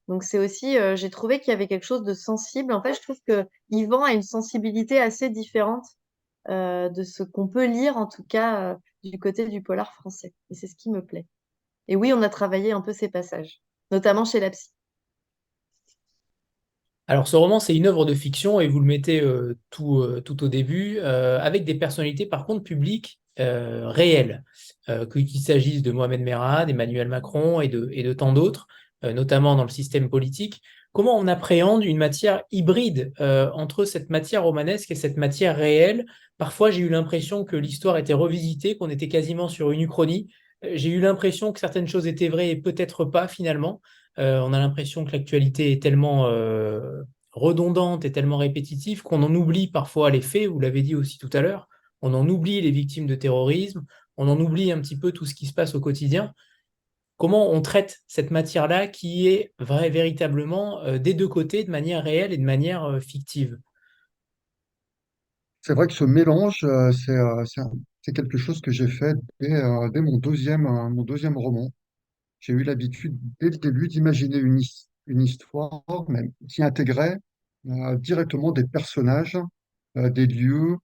Donc c'est aussi, j'ai trouvé qu'il y avait quelque chose de sensible. En fait, je trouve que Yvan a une sensibilité assez différente de ce qu'on peut lire, en tout cas, du côté du polar français. Et c'est ce qui me plaît. Et oui, on a travaillé un peu ces passages, notamment chez la psy. Alors, ce roman, c'est une œuvre de fiction et vous le mettez tout au début, avec des personnalités, par contre, publiques réelles. Qu'il s'agisse de Mohamed Merah, d'Emmanuel Macron et de tant d'autres, notamment dans le système politique. Comment on appréhende une matière hybride entre cette matière romanesque et cette matière réelle? Parfois, j'ai eu l'impression que l'histoire était revisitée, qu'on était quasiment sur une uchronie. J'ai eu l'impression que certaines choses étaient vraies et peut-être pas finalement. On a l'impression que l'actualité est tellement redondante et tellement répétitive qu'on en oublie parfois les faits, vous l'avez dit aussi tout à l'heure, on en oublie les victimes de terrorisme, on en oublie un petit peu tout ce qui se passe au quotidien. Comment on traite cette matière-là qui est véritablement des deux côtés, de manière réelle et de manière fictive? C'est vrai que ce mélange, c'est quelque chose que j'ai fait dès mon deuxième roman. J'ai eu l'habitude, dès le début, d'imaginer une histoire même, qui intégrait directement des personnages, des lieux,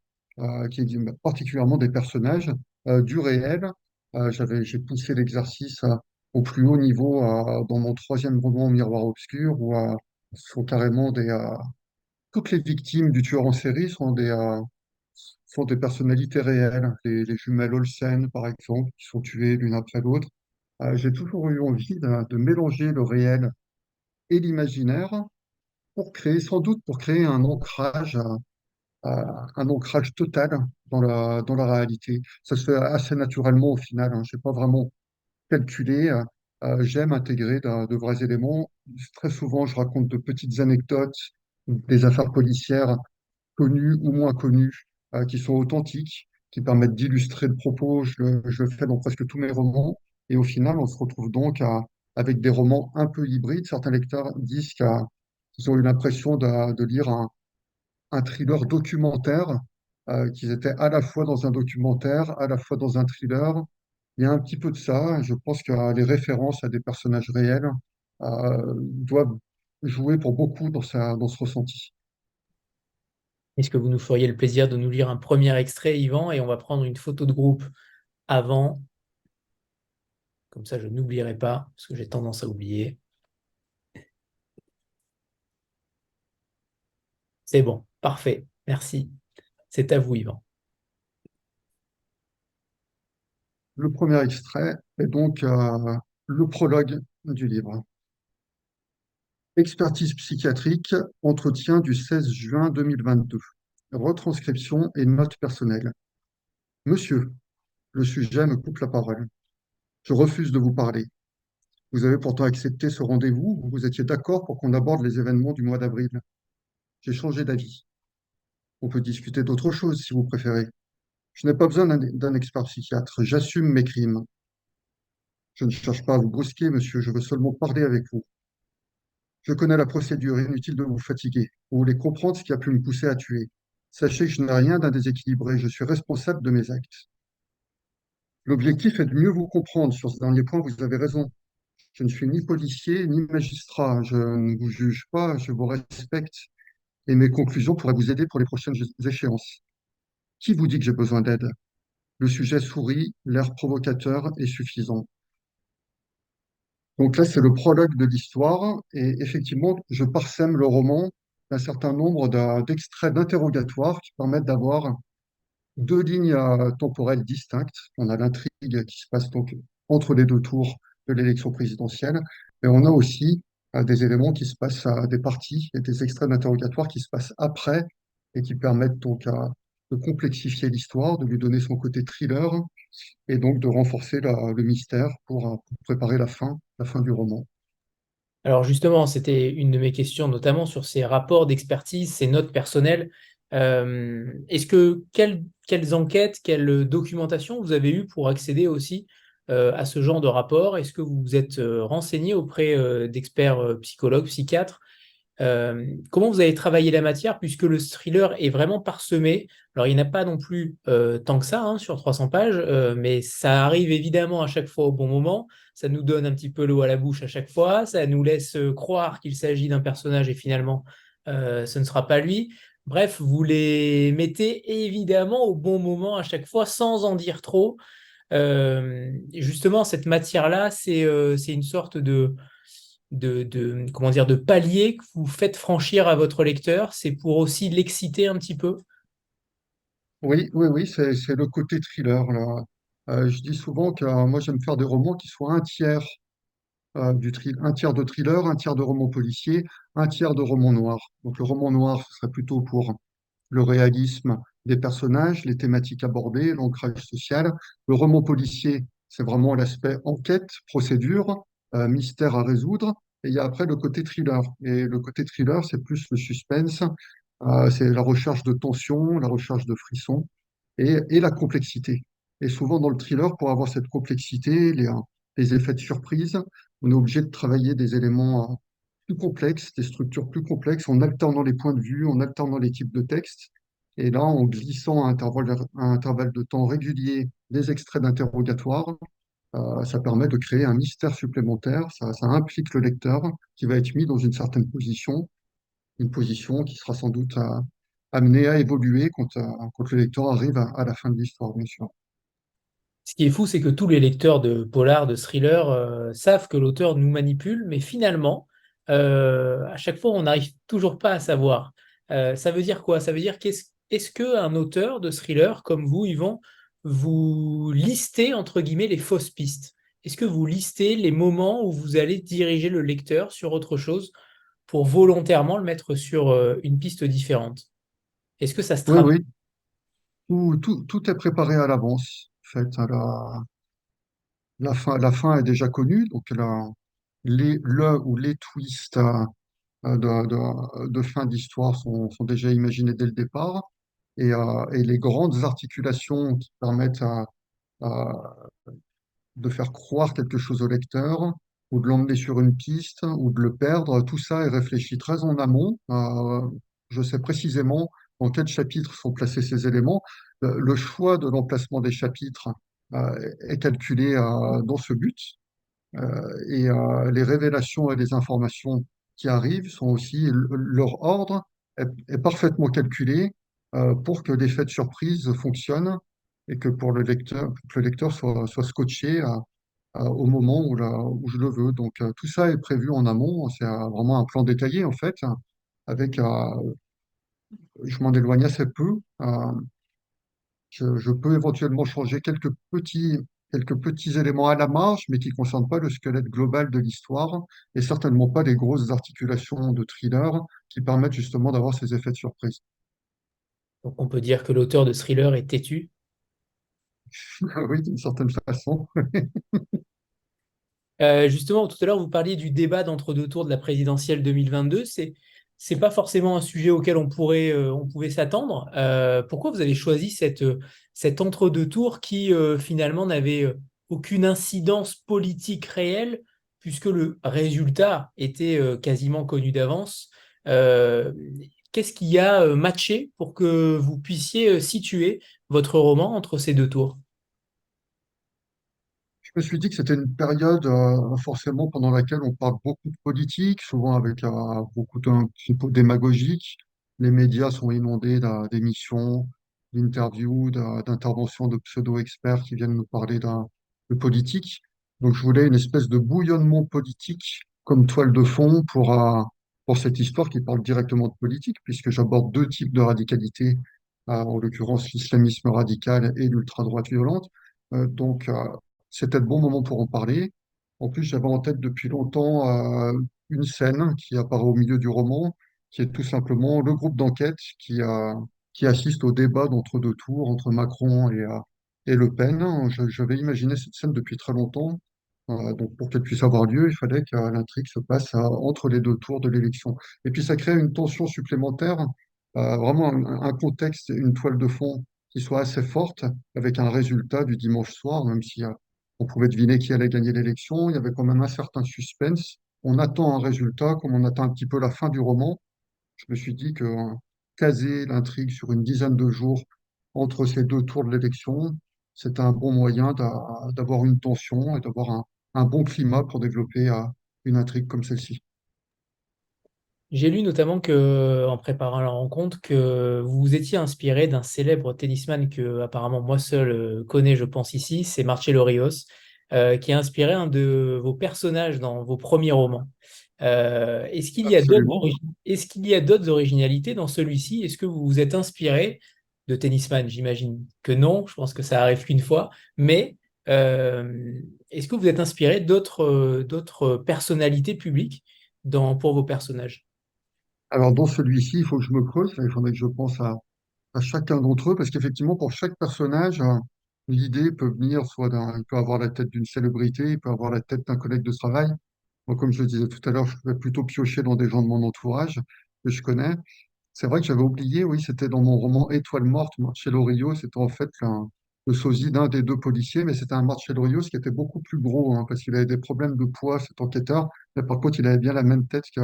particulièrement des personnages du réel. J'ai poussé l'exercice au plus haut niveau dans mon troisième roman, Miroir obscur, où sont carrément toutes les victimes du tueur en série sont des personnalités réelles. Les jumelles Olsen, par exemple, qui sont tuées l'une après l'autre. J'ai toujours eu envie de mélanger le réel et l'imaginaire sans doute pour créer un ancrage total dans la réalité. Ça se fait assez naturellement au final, hein. Je n'ai pas vraiment calculé. J'aime intégrer de vrais éléments. Très souvent, je raconte de petites anecdotes, des affaires policières connues ou moins connues, qui sont authentiques, qui permettent d'illustrer le propos. Je le fais dans presque tous mes romans. Et au final, on se retrouve donc avec des romans un peu hybrides. Certains lecteurs disent qu'ils ont eu l'impression de lire un thriller documentaire, qu'ils étaient à la fois dans un documentaire, à la fois dans un thriller. Il y a un petit peu de ça. Je pense que les références à des personnages réels doivent jouer pour beaucoup dans ce ressenti. Est-ce que vous nous feriez le plaisir de nous lire un premier extrait, Yvan, et on va prendre une photo de groupe avant, comme ça je n'oublierai pas, parce que j'ai tendance à oublier. C'est bon, parfait, merci. C'est à vous, Yvan. Le premier extrait est donc le prologue du livre. Expertise psychiatrique, entretien du 16 juin 2022. Retranscription et notes personnelles. Monsieur, le sujet me coupe la parole. Je refuse de vous parler. Vous avez pourtant accepté ce rendez-vous, vous étiez d'accord pour qu'on aborde les événements du mois d'avril. J'ai changé d'avis. On peut discuter d'autre chose si vous préférez. Je n'ai pas besoin d'un expert psychiatre, j'assume mes crimes. Je ne cherche pas à vous brusquer, monsieur, je veux seulement parler avec vous. Je connais la procédure, inutile de vous fatiguer. Vous voulez comprendre ce qui a pu me pousser à tuer. Sachez que je n'ai rien d'un déséquilibré, je suis responsable de mes actes. L'objectif est de mieux vous comprendre. Sur ce dernier point, vous avez raison. Je ne suis ni policier ni magistrat. Je ne vous juge pas, je vous respecte et mes conclusions pourraient vous aider pour les prochaines échéances. Qui vous dit que j'ai besoin d'aide? Le sujet sourit, l'air provocateur est suffisant. Donc là, c'est le prologue de l'histoire et effectivement, je parsème le roman d'un certain nombre d'extraits d'interrogatoires qui permettent d'avoir deux lignes temporelles distinctes. On a l'intrigue qui se passe donc entre les deux tours de l'élection présidentielle, mais on a aussi des éléments qui se passent à des parties et des extraits d'interrogatoire qui se passent après et qui permettent donc de complexifier l'histoire, de lui donner son côté thriller et donc de renforcer le mystère pour préparer la fin du roman. Alors justement, c'était une de mes questions, notamment sur ces rapports d'expertise, ces notes personnelles. Quelles enquêtes, quelle documentation vous avez eu pour accéder aussi à ce genre de rapport? Est-ce que vous vous êtes renseigné auprès d'experts psychologues, psychiatres? Comment vous avez travaillé la matière puisque le thriller est vraiment parsemé? Alors, il n'y en a pas non plus tant que ça hein, sur 300 pages, mais ça arrive évidemment à chaque fois au bon moment. Ça nous donne un petit peu l'eau à la bouche à chaque fois. Ça nous laisse croire qu'il s'agit d'un personnage et finalement, ce ne sera pas lui. Bref, vous les mettez évidemment au bon moment à chaque fois sans en dire trop. Et justement, cette matière-là, c'est une sorte comment dire, de palier que vous faites franchir à votre lecteur. C'est pour aussi l'exciter un petit peu. Oui, oui, oui, c'est le côté thriller, là. Je dis souvent que moi, j'aime faire des romans qui soient un tiers de thriller, un tiers de roman policier, un tiers de roman noir. Donc, le roman noir, ce serait plutôt pour le réalisme des personnages, les thématiques abordées, l'ancrage social. Le roman policier, c'est vraiment l'aspect enquête, procédure, mystère à résoudre. Et il y a après le côté thriller. Et le côté thriller, c'est plus le suspense, c'est la recherche de tension, la recherche de frisson et la complexité. Et souvent dans le thriller, pour avoir cette complexité, les effets de surprise, on est obligé de travailler des éléments plus complexes, des structures plus complexes, en alternant les points de vue, en alternant les types de textes. Et là, en glissant à intervalles de temps réguliers des extraits d'interrogatoire, ça permet de créer un mystère supplémentaire. Ça implique le lecteur qui va être mis dans une certaine position, une position qui sera sans doute amenée à évoluer quand le lecteur arrive à la fin de l'histoire, bien sûr. Ce qui est fou, c'est que tous les lecteurs de polar, de thriller, savent que l'auteur nous manipule, mais finalement, à chaque fois, on n'arrive toujours pas à savoir. Ça veut dire quoi? Ça veut dire est-ce qu'un auteur de thriller comme vous, Yvan, vous listez, entre guillemets, les fausses pistes? Est-ce que vous listez les moments où vous allez diriger le lecteur sur autre chose pour volontairement le mettre sur une piste différente? Est-ce que ça se Oui, travaille? oui, tout est préparé à l'avance. En fait, la fin est déjà connue, donc le ou les twists de fin d'histoire sont déjà imaginés dès le départ. Et les grandes articulations qui permettent de faire croire quelque chose au lecteur, ou de l'emmener sur une piste, ou de le perdre. Tout ça est réfléchi très en amont. Je sais précisément dans quels chapitres sont placés ces éléments. Le choix de l'emplacement des chapitres est calculé dans ce but. Et les révélations et les informations qui arrivent sont aussi, leur ordre est parfaitement calculé pour que l'effet de surprise fonctionne et que pour le lecteur soit scotché au moment où je le veux. Donc tout ça est prévu en amont. C'est vraiment un plan détaillé en fait, avec, je m'en éloigne assez peu. Je peux éventuellement changer quelques petits éléments à la marge, mais qui ne concernent pas le squelette global de l'histoire et certainement pas les grosses articulations de thriller qui permettent justement d'avoir ces effets de surprise. Donc on peut dire que l'auteur de Thriller est têtu. Oui, d'une certaine façon. Justement, tout à l'heure, vous parliez du débat d'entre-deux tours de la présidentielle 2022. C'est pas forcément un sujet auquel on pouvait s'attendre. Pourquoi vous avez choisi cet entre-deux tours qui finalement n'avait aucune incidence politique réelle, puisque le résultat était quasiment connu d'avance? Euh, Qu'est-ce qui a matché pour que vous puissiez situer votre roman entre ces deux tours? Je me suis dit que c'était une période forcément pendant laquelle on parle beaucoup de politique, souvent avec beaucoup d'un petit peu démagogique. Les médias sont inondés d'émissions, d'interviews, d'interventions de pseudo-experts qui viennent nous parler de politique. Donc je voulais une espèce de bouillonnement politique comme toile de fond pour cette histoire qui parle directement de politique, puisque j'aborde deux types de radicalité, en l'occurrence l'islamisme radical et l'ultra-droite violente. Donc, c'était le bon moment pour en parler. En plus, j'avais en tête depuis longtemps une scène qui apparaît au milieu du roman, qui est tout simplement le groupe d'enquête qui assiste au débat d'entre-deux tours entre Macron et Le Pen. J'avais imaginé cette scène depuis très longtemps. Donc, pour qu'elle puisse avoir lieu, il fallait que l'intrigue se passe entre les deux tours de l'élection. Et puis, ça crée une tension supplémentaire, vraiment un contexte, une toile de fond qui soit assez forte, avec un résultat du dimanche soir, même si on pouvait deviner qui allait gagner l'élection. Il y avait quand même un certain suspense. On attend un résultat, comme on attend un petit peu la fin du roman. Je me suis dit que caser l'intrigue sur une dizaine de jours entre ces deux tours de l'élection, c'était un bon moyen d'avoir une tension et d'avoir un bon climat pour développer une intrigue comme celle-ci. J'ai lu notamment que, en préparant la rencontre, que vous vous étiez inspiré d'un célèbre tennisman que apparemment moi seul connais, je pense ici, c'est Marcelo Rios, qui a inspiré un de vos personnages dans vos premiers romans. Est-ce qu'il y a Absolument. est-ce qu'il y a d'autres originalités dans celui-ci? Est-ce que vous vous êtes inspiré de tennisman? J'imagine que non, je pense que ça arrive qu'une fois, mais est-ce que vous êtes inspiré d'autres personnalités publiques pour vos personnages? Alors, dans celui-ci, il faut que je me creuse. Il faudrait que je pense à chacun d'entre eux, parce qu'effectivement, pour chaque personnage, l'idée peut venir il peut avoir la tête d'une célébrité, il peut avoir la tête d'un collègue de travail. Moi, comme je le disais tout à l'heure, je vais plutôt piocher dans des gens de mon entourage que je connais. C'est vrai que j'avais oublié, oui, c'était dans mon roman Étoile morte, Marcello Rios, c'était en fait le sosie d'un des deux policiers, mais c'était un Marcello Rios qui était beaucoup plus gros, hein, parce qu'il avait des problèmes de poids, cet enquêteur, mais par contre, il avait bien la même tête que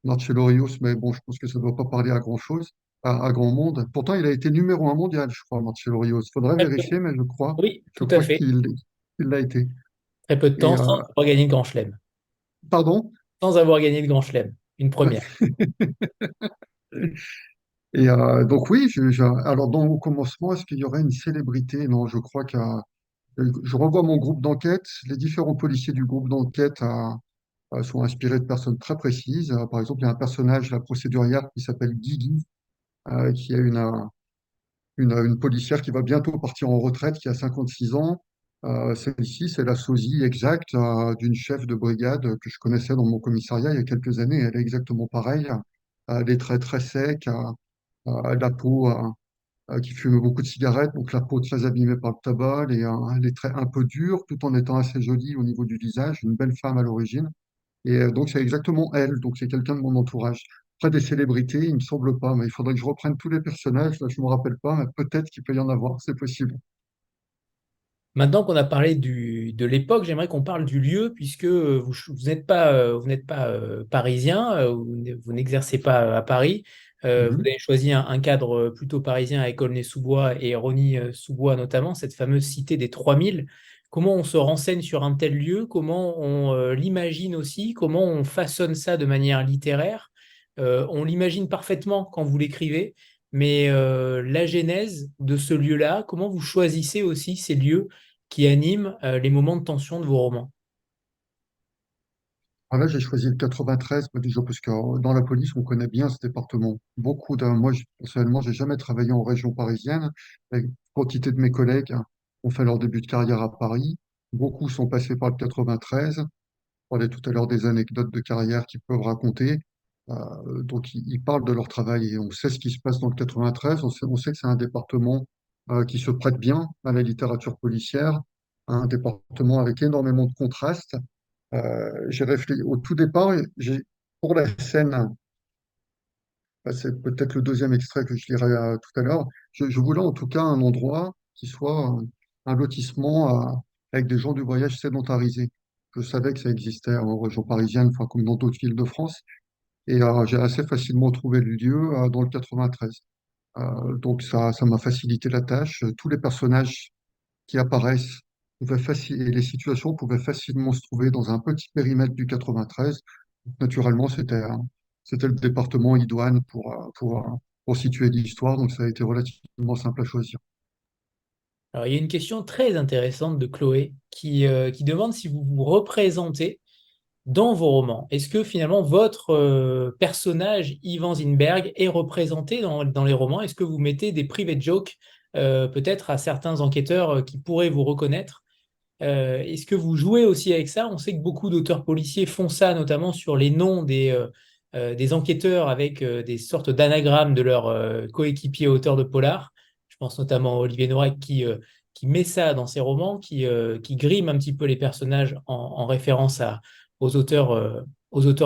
Marcello Rios, mais bon, je pense que ça ne doit pas parler à grand-chose, à grand monde. Pourtant, il a été numéro un mondial, je crois, Marcello Rios. Il faudrait Très peu. vérifier, mais Oui, je tout à crois fait. qu'il l'a été. Très peu de Et, temps sans avoir gagné de Grand Chelem. pardon? Sans avoir gagné de Grand Chelem. Une première. Et donc oui, alors dans mon commencement, est-ce qu'il y aurait une célébrité? Non, je crois que je revois mon groupe d'enquête. Les différents policiers du groupe d'enquête sont inspirés de personnes très précises. Par exemple, il y a un personnage, la procédurière, qui s'appelle Guigui, qui est une policière qui va bientôt partir en retraite, qui a 56 ans. Celle-ci, c'est la sosie exacte d'une chef de brigade que je connaissais dans mon commissariat il y a quelques années. Elle est exactement pareille. Les traits très secs, la peau qui fume beaucoup de cigarettes, donc la peau très abîmée par le tabac, les traits un peu durs, tout en étant assez jolie au niveau du visage, une belle femme à l'origine. Et donc c'est exactement elle, donc c'est quelqu'un de mon entourage. Après des célébrités, il me semble pas, mais il faudrait que je reprenne tous les personnages, là je me rappelle pas, mais peut-être qu'il peut y en avoir, c'est possible. Maintenant qu'on a parlé de l'époque, j'aimerais qu'on parle du lieu, puisque vous n'êtes pas parisien, vous n'exercez pas à Paris. Vous Mhm. avez choisi un cadre plutôt parisien avec Aulnay-sous-Bois et Rosny-sous-Bois notamment, cette fameuse cité des 3000. Comment on se renseigne sur un tel lieu? Comment on l'imagine aussi? Comment on façonne ça de manière littéraire? On l'imagine parfaitement quand vous l'écrivez, mais la genèse de ce lieu-là, comment vous choisissez aussi ces lieux qui animent les moments de tension de vos romans? Ah, là, j'ai choisi le 93, bah, déjà parce que dans la police, on connaît bien ce département. Moi, personnellement, j'ai jamais travaillé en région parisienne. Une quantité de mes collègues ont fait leur début de carrière à Paris. Beaucoup sont passés par le 93. On parlait tout à l'heure des anecdotes de carrière qu'ils peuvent raconter. Donc, ils parlent de leur travail et on sait ce qui se passe dans le 93. On sait que c'est un département qui se prête bien à la littérature policière, un département avec énormément de contrastes. J'ai réfléchi au tout départ, pour la scène, bah, c'est peut-être le deuxième extrait que je lirai tout à l'heure. Je voulais en tout cas un endroit qui soit un lotissement avec des gens du voyage sédentarisés. Je savais que ça existait en région parisienne, enfin, comme dans d'autres villes de France, et j'ai assez facilement trouvé le lieu dans le 93. Donc ça m'a facilité la tâche. Tous les personnages qui apparaissent et les situations pouvaient facilement se trouver dans un petit périmètre du 93. Naturellement, c'était le département idoine pour situer l'histoire, donc ça a été relativement simple à choisir. Alors, il y a une question très intéressante de Chloé qui demande si vous vous représentez dans vos romans. Est-ce que finalement votre personnage, Ivan Zinberg, est représenté dans les romans? Est-ce que vous mettez des private jokes peut-être à certains enquêteurs qui pourraient vous reconnaître? Est-ce que vous jouez aussi avec ça? On sait que beaucoup d'auteurs policiers font ça, notamment sur les noms des enquêteurs avec des sortes d'anagrammes de leurs coéquipiers auteurs de polar. Je pense notamment à Olivier Noirec qui met ça dans ses romans, qui grime un petit peu les personnages en référence aux auteurs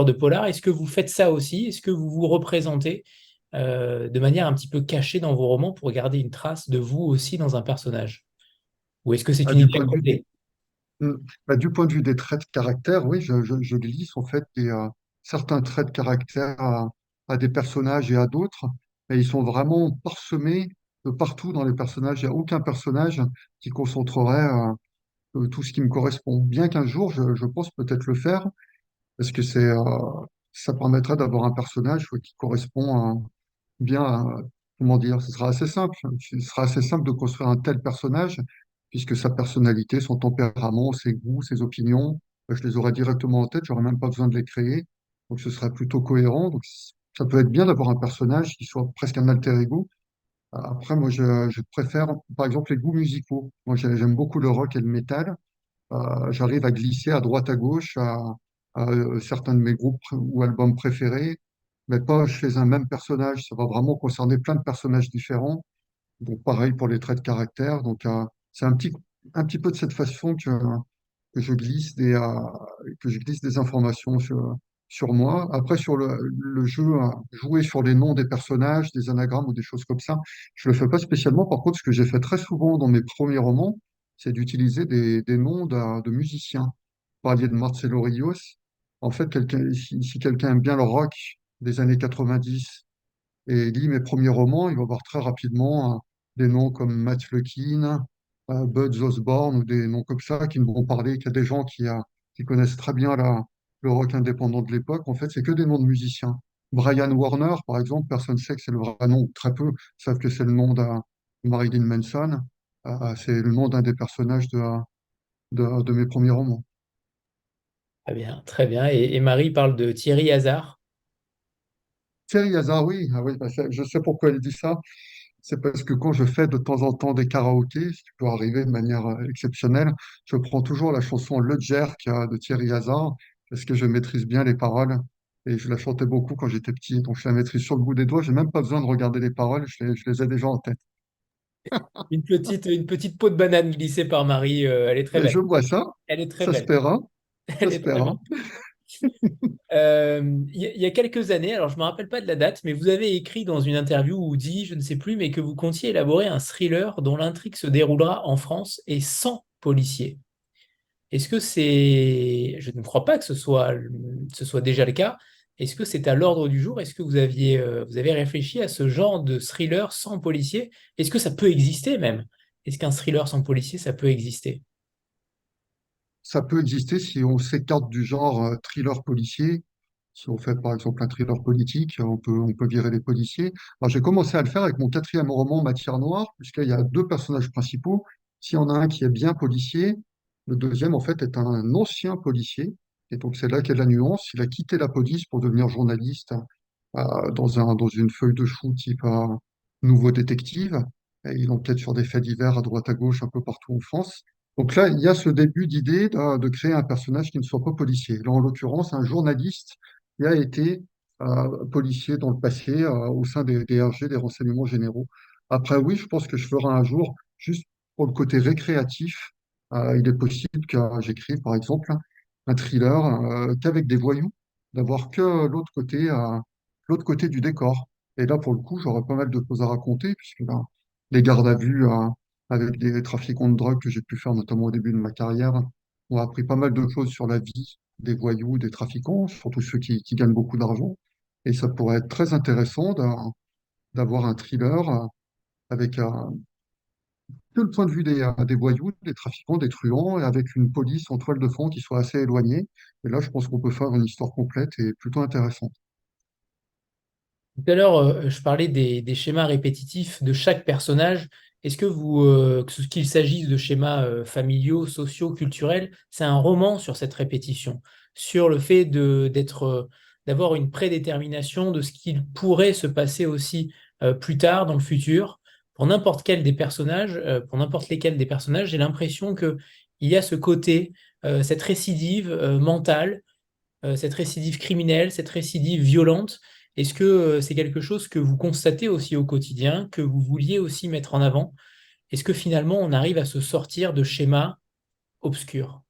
de polar. Est-ce que vous faites ça aussi? Est-ce que vous vous représentez de manière un petit peu cachée dans vos romans pour garder une trace de vous aussi dans un personnage? Ou est-ce que c'est Ah, une du idée à point de vue côté? Mm. Du point de vue des traits de caractère, oui, je glisse en fait certains traits de caractère à des personnages et à d'autres, mais ils sont vraiment parsemés de partout dans les personnages. Il n'y a aucun personnage qui concentrerait tout ce qui me correspond. Bien qu'un jour, je pense peut-être le faire, parce que ça permettrait d'avoir un personnage qui correspond bien, comment dire, ce sera assez simple. Ce sera assez simple de construire un tel personnage, puisque sa personnalité, son tempérament, ses goûts, ses opinions, je les aurais directement en tête, j'aurais même pas besoin de les créer. Donc ce serait plutôt cohérent. Donc ça peut être bien d'avoir un personnage qui soit presque un alter ego. Après, moi, je préfère, par exemple, les goûts musicaux. Moi, j'aime beaucoup le rock et le métal. J'arrive à glisser à droite à gauche à certains de mes groupes ou albums préférés, mais pas chez un même personnage. Ça va vraiment concerner plein de personnages différents. Donc pareil pour les traits de caractère. Donc c'est un petit peu de cette façon que je glisse que je glisse des informations sur moi. Après, sur le jeu, jouer sur les noms des personnages, des anagrammes ou des choses comme ça, je le fais pas spécialement. Par contre, ce que j'ai fait très souvent dans mes premiers romans, c'est d'utiliser des noms de musiciens. Vous parliez de Marcelo Rios. En fait, si quelqu'un aime bien le rock des années 90 et lit mes premiers romans, il va voir très rapidement des noms comme Matt Lekin, Buzz Osborne ou des noms comme ça qui ne vont parler qu'à des gens qui connaissent très bien le rock indépendant de l'époque. En fait, c'est que des noms de musiciens. Brian Warner, par exemple, personne ne sait que c'est le vrai nom, ou très peu savent que c'est le nom de Marilyn Manson. C'est le nom d'un des personnages de mes premiers romans. Très bien, très bien. Et Marie parle de Thierry Hazard. Thierry Hazard, oui, ah oui, bah, je sais pourquoi elle dit ça. C'est parce que quand je fais de temps en temps des karaokés, ce qui peut arriver de manière exceptionnelle, je prends toujours la chanson Le Jerk de Thierry Hazard, parce que je maîtrise bien les paroles. Et je la chantais beaucoup quand j'étais petit, donc je la maîtrise sur le bout des doigts. J'ai même pas besoin de regarder les paroles, je les ai déjà en tête. Une petite peau de banane glissée par Marie. Elle est très Mais belle. je vois ça, Elle est très ça se belle. paiera, ça Elle se est très paiera. belle. Il y a quelques années, alors je ne me rappelle pas de la date, mais vous avez écrit dans une interview ou dit, je ne sais plus, mais que vous comptiez élaborer un thriller dont l'intrigue se déroulera en France et sans policiers. Est-ce que c'est... Je ne crois pas que ce soit déjà le cas. Est-ce que c'est à l'ordre du jour? Est-ce que vous avez réfléchi à ce genre de thriller sans policier? Est-ce que ça peut exister même? Est-ce qu'un thriller sans policier, ça peut exister? Ça peut exister si on s'écarte du genre thriller policier. Si on fait par exemple un thriller politique, on peut virer les policiers. Alors j'ai commencé à le faire avec mon quatrième roman Matière Noire, puisqu'il y a deux personnages principaux. S'il y en a un qui est bien policier, le deuxième en fait est un ancien policier. Et donc c'est là qu'est la nuance. Il a quitté la police pour devenir journaliste dans une feuille de chou type Nouveau Détective. Et il enquête sur des faits divers à droite à gauche un peu partout en France. Donc là, il y a ce début d'idée de créer un personnage qui ne soit pas policier. Là, en l'occurrence, un journaliste qui a été policier dans le passé au sein des DRG, des renseignements généraux. Après, oui, je pense que je ferai un jour, juste pour le côté récréatif, il est possible que j'écrive, par exemple, un thriller qu'avec des voyous, d'avoir que l'autre côté du décor. Et là, pour le coup, j'aurais pas mal de choses à raconter, puisque là, les gardes à vue avec des trafiquants de drogue que j'ai pu faire, notamment au début de ma carrière, ont appris pas mal de choses sur la vie des voyous, des trafiquants, surtout ceux qui gagnent beaucoup d'argent. Et ça pourrait être très intéressant d'avoir un thriller avec que le point de vue des voyous, des trafiquants, des truands, et avec une police en toile de fond qui soit assez éloignée. Et là, je pense qu'on peut faire une histoire complète et plutôt intéressante. Tout à l'heure, je parlais des schémas répétitifs de chaque personnage. Est-ce que qu'il s'agisse de schémas familiaux, sociaux, culturels, c'est un roman sur cette répétition, sur le fait d'avoir une prédétermination de ce qu'il pourrait se passer aussi plus tard dans le futur. Pour n'importe lesquels des personnages, j'ai l'impression que il y a ce côté, cette récidive mentale, cette récidive criminelle, cette récidive violente. Est-ce que c'est quelque chose que vous constatez aussi au quotidien, que vous vouliez aussi mettre en avant? Est-ce que finalement on arrive à se sortir de schémas obscurs?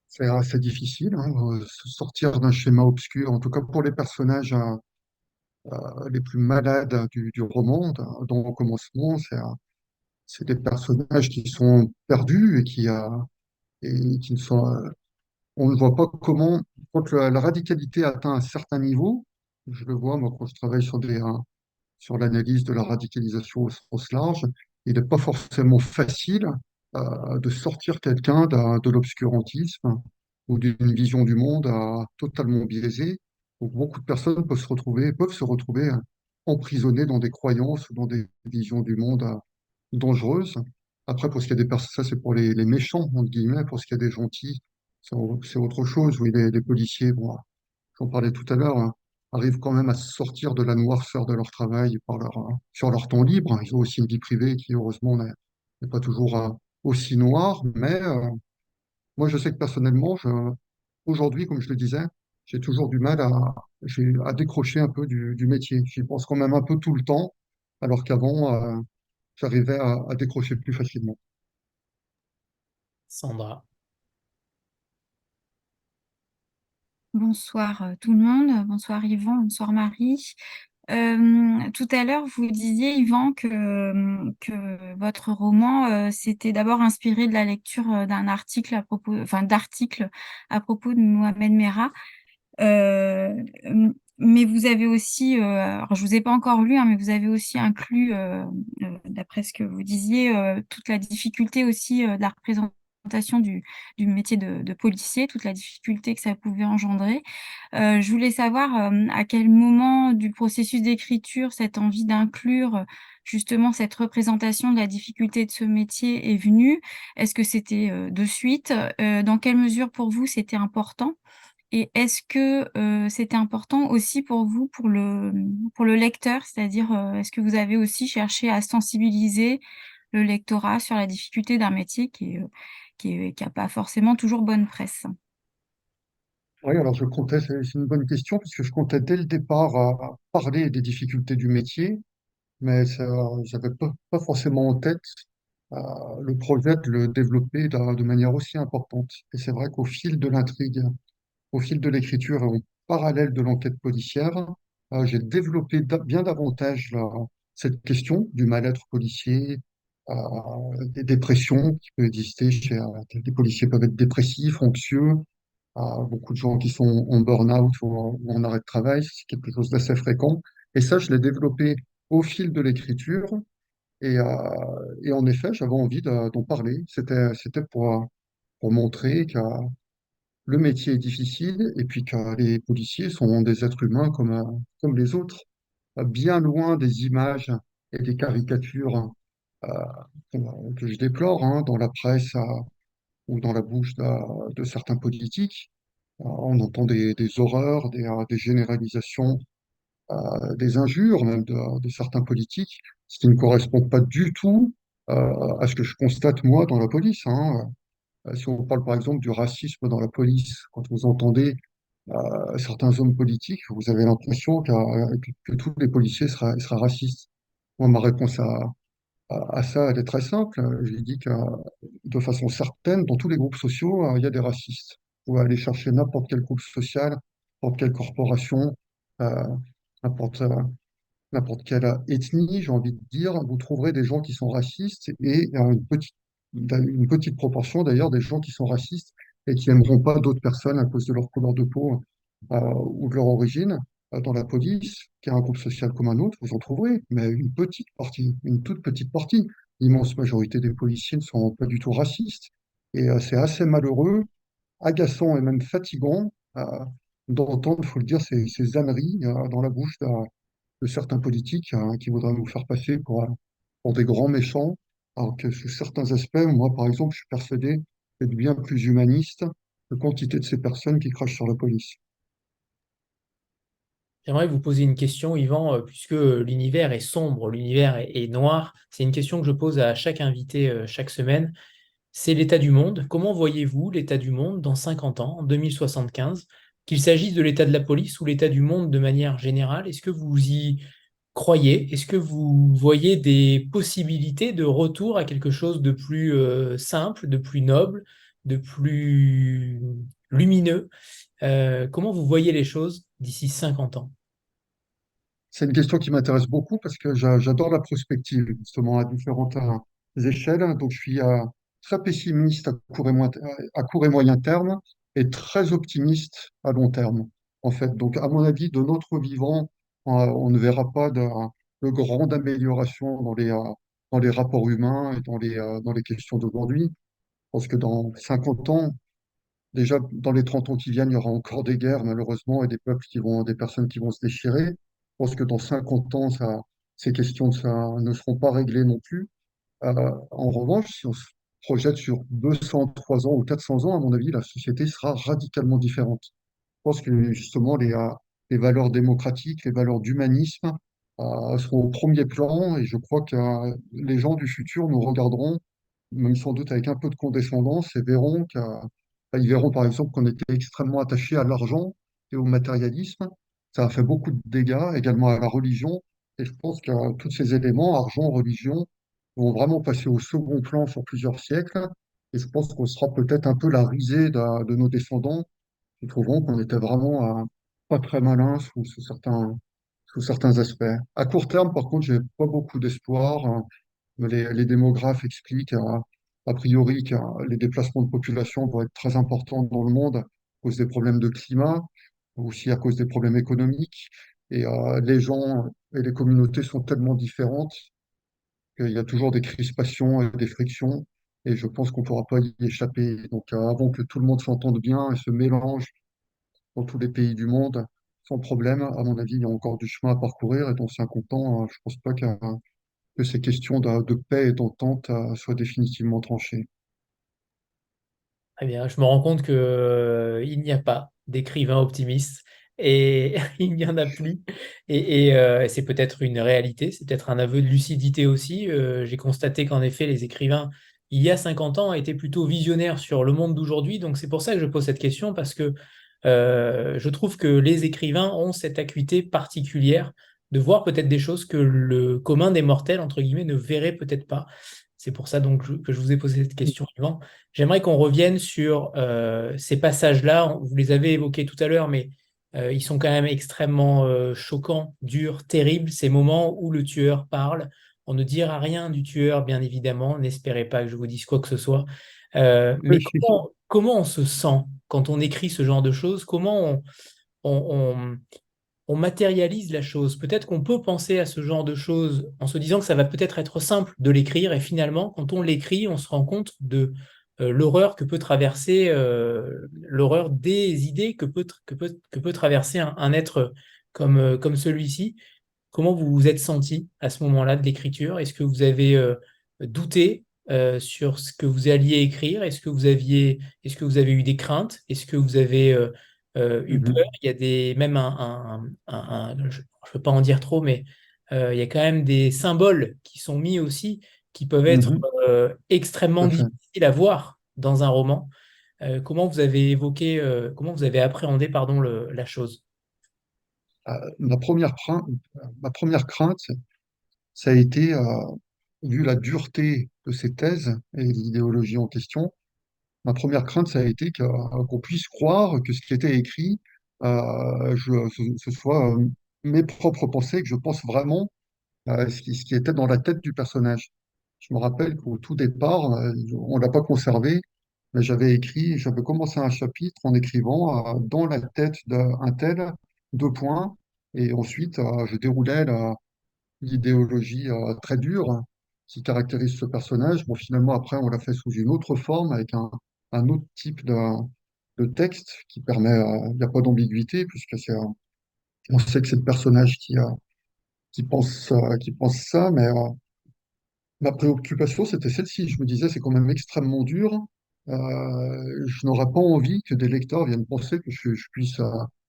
C'est assez difficile, hein, se sortir d'un schéma obscur, en tout cas pour les personnages les plus malades du roman, dans le commencement. C'est des personnages qui sont perdus et qui ne sont, on ne voit pas comment, quand la radicalité atteint un certain niveau, je le vois moi quand je travaille sur l'analyse de la radicalisation au sens large, il n'est pas forcément facile de sortir quelqu'un de l'obscurantisme ou d'une vision du monde totalement biaisée. Donc, beaucoup de personnes peuvent se retrouver emprisonnées dans des croyances ou dans des visions du monde dangereuses. Après, pour ce qui est des personnes, ça c'est pour les méchants, entre guillemets, pour ce qui est des gentils, c'est autre chose. Oui, les policiers, bon, j'en parlais tout à l'heure, hein, arrivent quand même à sortir de la noirceur de leur travail sur leur temps libre. Ils ont aussi une vie privée qui, heureusement, n'est pas toujours aussi noire. Mais moi, je sais que personnellement, aujourd'hui, comme je le disais, j'ai toujours du mal à décrocher un peu du métier. J'y pense quand même un peu tout le temps, alors qu'avant, j'arrivais à décrocher plus facilement. Sandra. Bonsoir tout le monde, bonsoir Yvan, bonsoir Marie. Tout à l'heure, vous disiez, Yvan, que votre roman s'était d'abord inspiré de la lecture d'un article à propos, enfin d'articles à propos de Mohamed Merah. Euh, mais vous avez aussi, alors je vous ai pas encore lu, hein, mais vous avez aussi inclus, d'après ce que vous disiez, toute la difficulté aussi de la représentation du métier de policier, toute la difficulté que ça pouvait engendrer. Je voulais savoir à quel moment du processus d'écriture cette envie d'inclure justement cette représentation de la difficulté de ce métier est venue. Est-ce que c'était de suite? Dans quelle mesure pour vous c'était important? Et est-ce que c'était important aussi pour vous, pour le lecteur, c'est-à-dire est-ce que vous avez aussi cherché à sensibiliser le lectorat sur la difficulté d'un métier qui a pas forcément toujours bonne presse? Oui, alors c'est une bonne question, parce que je comptais dès le départ parler des difficultés du métier, mais j'avais pas forcément en tête euh, le projet de le développer de manière aussi importante. Et c'est vrai qu'au fil de l'intrigue, au fil de l'écriture et en parallèle de l'enquête policière, j'ai développé bien davantage cette question du mal-être policier, des dépressions qui peuvent exister des policiers peuvent être dépressifs, anxieux, beaucoup de gens qui sont en burn-out ou en arrêt de travail, c'est quelque chose d'assez fréquent. Et ça, je l'ai développé au fil de l'écriture. Et, euh, et en effet, j'avais envie d'en parler. C'était pour montrer que le métier est difficile et puis que les policiers sont des êtres humains comme les autres, bien loin des images et des caricatures euh, que je déplore hein, dans la presse ou dans la bouche de certains politiques. On entend des horreurs, des généralisations, des injures même de certains politiques, ce qui ne correspond pas du tout à ce que je constate moi dans la police. Hein. Si on parle par exemple du racisme dans la police, quand vous entendez certains hommes politiques, vous avez l'impression que tous les policiers seraient racistes. Moi, ma réponse à ça, elle est très simple. Je lui dis que de façon certaine, dans tous les groupes sociaux, il y a des racistes. Vous pouvez aller chercher n'importe quel groupe social, n'importe quelle corporation, euh, n'importe n'importe quelle ethnie, j'ai envie de dire, vous trouverez des gens qui sont racistes et une petite proportion d'ailleurs des gens qui sont racistes et qui n'aimeront pas d'autres personnes à cause de leur couleur de peau ou de leur origine. Dans la police, qui est un groupe social comme un autre, vous en trouverez, mais une petite partie, une toute petite partie. L'immense majorité des policiers ne sont pas du tout racistes. Et c'est assez malheureux, agaçant et même fatigant d'entendre, il faut le dire, ces âneries dans la bouche de certains politiques hein, qui voudraient nous faire passer pour des grands méchants, alors que sous certains aspects, moi par exemple, je suis persuadé d'être bien plus humaniste que quantité de ces personnes qui crachent sur la police. J'aimerais vous poser une question, Yvan, puisque l'univers est sombre, l'univers est noir. C'est une question que je pose à chaque invité chaque semaine. C'est l'état du monde. Comment voyez-vous l'état du monde dans 50 ans, en 2075, qu'il s'agisse de l'état de la police ou l'état du monde de manière générale? Est-ce que vous y croyez? Est-ce que vous voyez des possibilités de retour à quelque chose de plus simple, de plus noble, de plus lumineux? Comment vous voyez les choses d'ici 50 ans? C'est une question qui m'intéresse beaucoup parce que j'adore la prospective, justement, à différentes échelles. Donc, je suis très pessimiste à court et moyen terme et très optimiste à long terme, en fait. Donc, à mon avis, de notre vivant, on ne verra pas de grande amélioration dans les rapports humains et dans les questions d'aujourd'hui. Je pense que dans 50 ans, déjà, dans les 30 ans qui viennent, il y aura encore des guerres, malheureusement, et des personnes qui vont se déchirer. Je pense que dans 50 ans, ces questions ne seront pas réglées non plus. En revanche, si on se projette sur 200, 300 ou 400 ans, à mon avis, la société sera radicalement différente. Je pense que justement, les valeurs démocratiques, les valeurs d'humanisme seront au premier plan et je crois que les gens du futur nous regarderont même sans doute avec un peu de condescendance, et ils verront par exemple qu'on était extrêmement attaché à l'argent et au matérialisme. Ça a fait beaucoup de dégâts également à la religion. Et je pense que tous ces éléments, argent, religion, vont vraiment passer au second plan sur plusieurs siècles. Et je pense qu'on sera peut-être un peu la risée de nos descendants qui trouveront qu'on était vraiment pas très malin sous certains aspects. À court terme, par contre, j'ai pas beaucoup d'espoir. Les démographes expliquent a priori que les déplacements de population vont être très importants dans le monde à cause des problèmes de climat, aussi à cause des problèmes économiques. Et les gens et les communautés sont tellement différentes qu'il y a toujours des crispations et des frictions. Et je pense qu'on ne pourra pas y échapper. Donc avant que tout le monde s'entende bien et se mélange dans tous les pays du monde, sans problème, à mon avis, il y a encore du chemin à parcourir. Et dans 50 ans, je ne pense pas que ces questions de paix et d'entente soient définitivement tranchées. Très bien, je me rends compte que, il n'y a pas d'écrivain optimiste et il n'y en a plus. Et c'est peut-être une réalité, c'est peut-être un aveu de lucidité aussi. J'ai constaté qu'en effet, les écrivains, il y a 50 ans, étaient plutôt visionnaires sur le monde d'aujourd'hui. Donc c'est pour ça que je pose cette question, parce que je trouve que les écrivains ont cette acuité particulière de voir peut-être des choses que le commun des mortels, entre guillemets, ne verrait peut-être pas. C'est pour ça donc que je vous ai posé cette question, Yvan. J'aimerais qu'on revienne sur ces passages-là. Vous les avez évoqués tout à l'heure, mais ils sont quand même extrêmement choquants, durs, terribles, ces moments où le tueur parle on ne dira rien du tueur, bien évidemment. N'espérez pas que je vous dise quoi que ce soit. Mais Oui. comment on se sent quand on écrit ce genre de choses? Comment on, on matérialise la chose? Peut-être qu'on peut penser à ce genre de choses en se disant que ça va peut-être être simple de l'écrire, et finalement, quand on l'écrit, on se rend compte de l'horreur que peut traverser, l'horreur des idées que peut traverser un être comme celui-ci. Comment vous vous êtes senti à ce moment-là de l'écriture? Est-ce que vous avez douté sur ce que vous alliez écrire? Est-ce que vous avez eu des craintes? Est-ce que vous avez eu peur? Mhm. Il y a même je ne peux pas en dire trop, mais il y a quand même des symboles qui sont mis aussi, qui peuvent être Mhm. Tout extrêmement à fait. difficiles à voir dans un roman. Comment vous avez appréhendé, pardon, la chose? Ma première crainte, ça a été, vu la dureté de ces thèses et l'idéologie en question, ma première crainte, ça a été qu'on puisse croire que ce qui était écrit, ce soit mes propres pensées, que je pense vraiment ce qui était dans la tête du personnage. Je me rappelle qu'au tout départ, on ne l'a pas conservé, mais j'avais commencé un chapitre en écrivant dans la tête d'un tel, deux points, et ensuite je déroulais l'idéologie très dure qui caractérise ce personnage. Bon, finalement, après, on l'a fait sous une autre forme, avec un autre type de texte qui permet, il n'y a pas d'ambiguïté, puisque on sait que c'est le personnage qui pense ça, mais ma préoccupation, c'était celle-ci. Je me disais, c'est quand même extrêmement dur. Je n'aurais pas envie que des lecteurs viennent penser que je puisse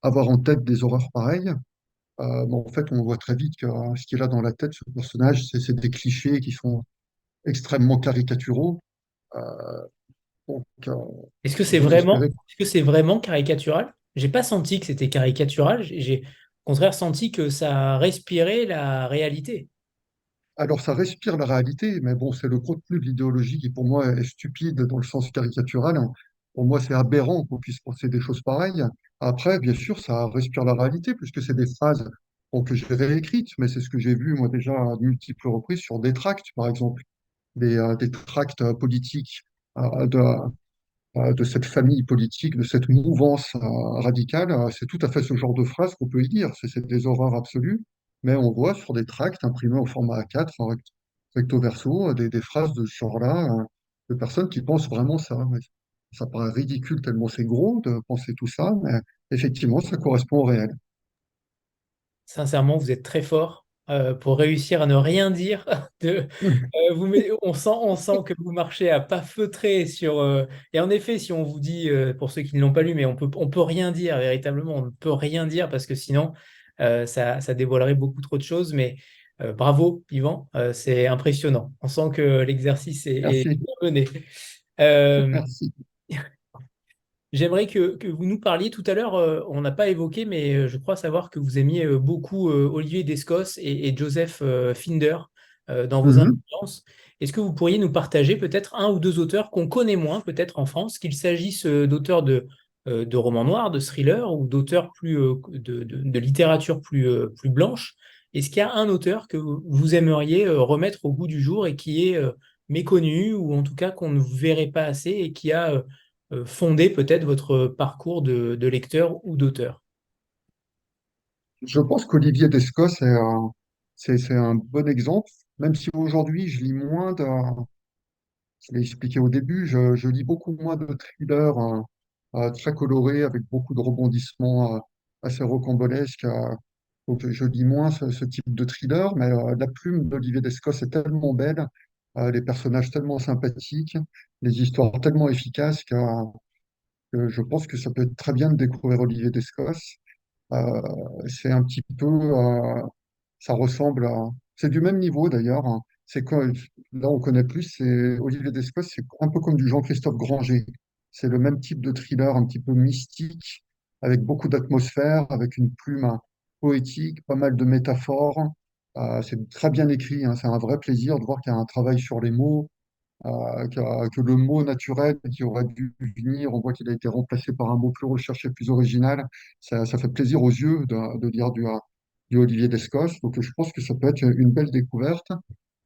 avoir en tête des horreurs pareilles. Mais en fait, on voit très vite que ce qu'il a dans la tête, ce personnage, c'est des clichés qui sont extrêmement caricaturaux. Euh, donc, j'espérais. Est-ce que c'est vraiment caricatural? J'ai pas senti que c'était caricatural. J'ai au contraire senti que ça respirait la réalité. Alors, ça respire la réalité, mais bon, c'est le contenu de l'idéologie qui, pour moi, est stupide dans le sens caricatural. Pour moi, c'est aberrant qu'on puisse penser des choses pareilles. Après, bien sûr, ça respire la réalité, puisque c'est des phrases bon, que j'ai réécrites, mais c'est ce que j'ai vu, moi, déjà à de multiples reprises sur des tracts, par exemple, des tracts politiques de, de cette famille politique, de cette mouvance radicale. C'est tout à fait ce genre de phrase qu'on peut y dire. C'est des horreurs absolues, mais on voit sur des tracts imprimés au format A4, en recto verso, des phrases de ce genre-là, de personnes qui pensent vraiment ça. Mais ça paraît ridicule tellement c'est gros de penser tout ça, mais effectivement, ça correspond au réel. Sincèrement, vous êtes très fort pour réussir à ne rien dire. On sent que vous marchez à pas feutrés sur. Et en effet, si on vous dit, pour ceux qui ne l'ont pas lu, mais on peut rien dire véritablement, on ne peut rien dire parce que sinon, ça dévoilerait beaucoup trop de choses. Mais bravo, Yvan, c'est impressionnant. On sent que l'exercice est Merci, bien mené. Euh, merci. J'aimerais que vous nous parliez tout à l'heure, on n'a pas évoqué, mais je crois savoir que vous aimiez beaucoup Olivier Descos et Joseph Finder dans vos Mhm. influences. Est-ce que vous pourriez nous partager peut-être un ou deux auteurs qu'on connaît moins, peut-être en France, qu'il s'agisse d'auteurs de romans noirs, de thrillers ou d'auteurs de littérature plus blanche? Est-ce qu'il y a un auteur que vous aimeriez remettre au goût du jour et qui est méconnu ou en tout cas qu'on ne verrait pas assez et qui a fonder peut-être votre parcours de lecteur ou d'auteur. Je pense qu'Olivier Descos c'est un bon exemple, même si aujourd'hui je lis moins je l'ai expliqué au début, je lis beaucoup moins de thrillers très colorés avec beaucoup de rebondissements assez rocambolesques. Donc je lis moins ce type de thriller, mais la plume d'Olivier Descos est tellement belle, les personnages tellement sympathiques, les histoires tellement efficaces que je pense que ça peut être très bien de découvrir Olivier Descos. Euh, c'est un petit peu, ça ressemble à, c'est du même niveau d'ailleurs, hein. Là on connaît plus, c'est Olivier Descos, c'est un peu comme du Jean-Christophe Granger. C'est le même type de thriller un petit peu mystique, avec beaucoup d'atmosphère, avec une plume poétique, pas mal de métaphores. C'est très bien écrit, hein. C'est un vrai plaisir de voir qu'il y a un travail sur les mots, que le mot naturel qui aurait dû venir, on voit qu'il a été remplacé par un mot plus recherché, plus original. Ça fait plaisir aux yeux de lire du Olivier Descos. Donc je pense que ça peut être une belle découverte.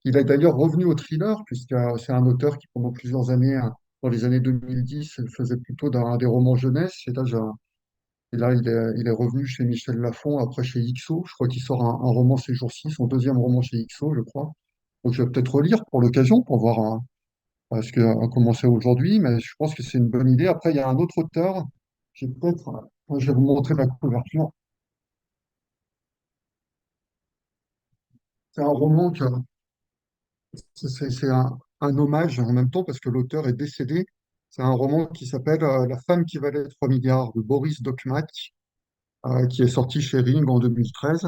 Il est d'ailleurs revenu au thriller, puisque c'est un auteur qui, pendant plusieurs années, dans les années 2010, faisait plutôt des romans jeunesse. Et là il est revenu chez Michel Lafon, après chez XO. Je crois qu'il sort un roman ces jours-ci, son deuxième roman chez XO, je crois. Donc je vais peut-être relire pour l'occasion, pour voir ce qui a commencé aujourd'hui, mais je pense que c'est une bonne idée. Après, il y a un autre auteur, je vais vous montrer la couverture. C'est un roman c'est un hommage en même temps parce que l'auteur est décédé. C'est un roman qui s'appelle La femme qui valait 3 milliards de Boris Dokhmat, qui est sorti chez Ring en 2013.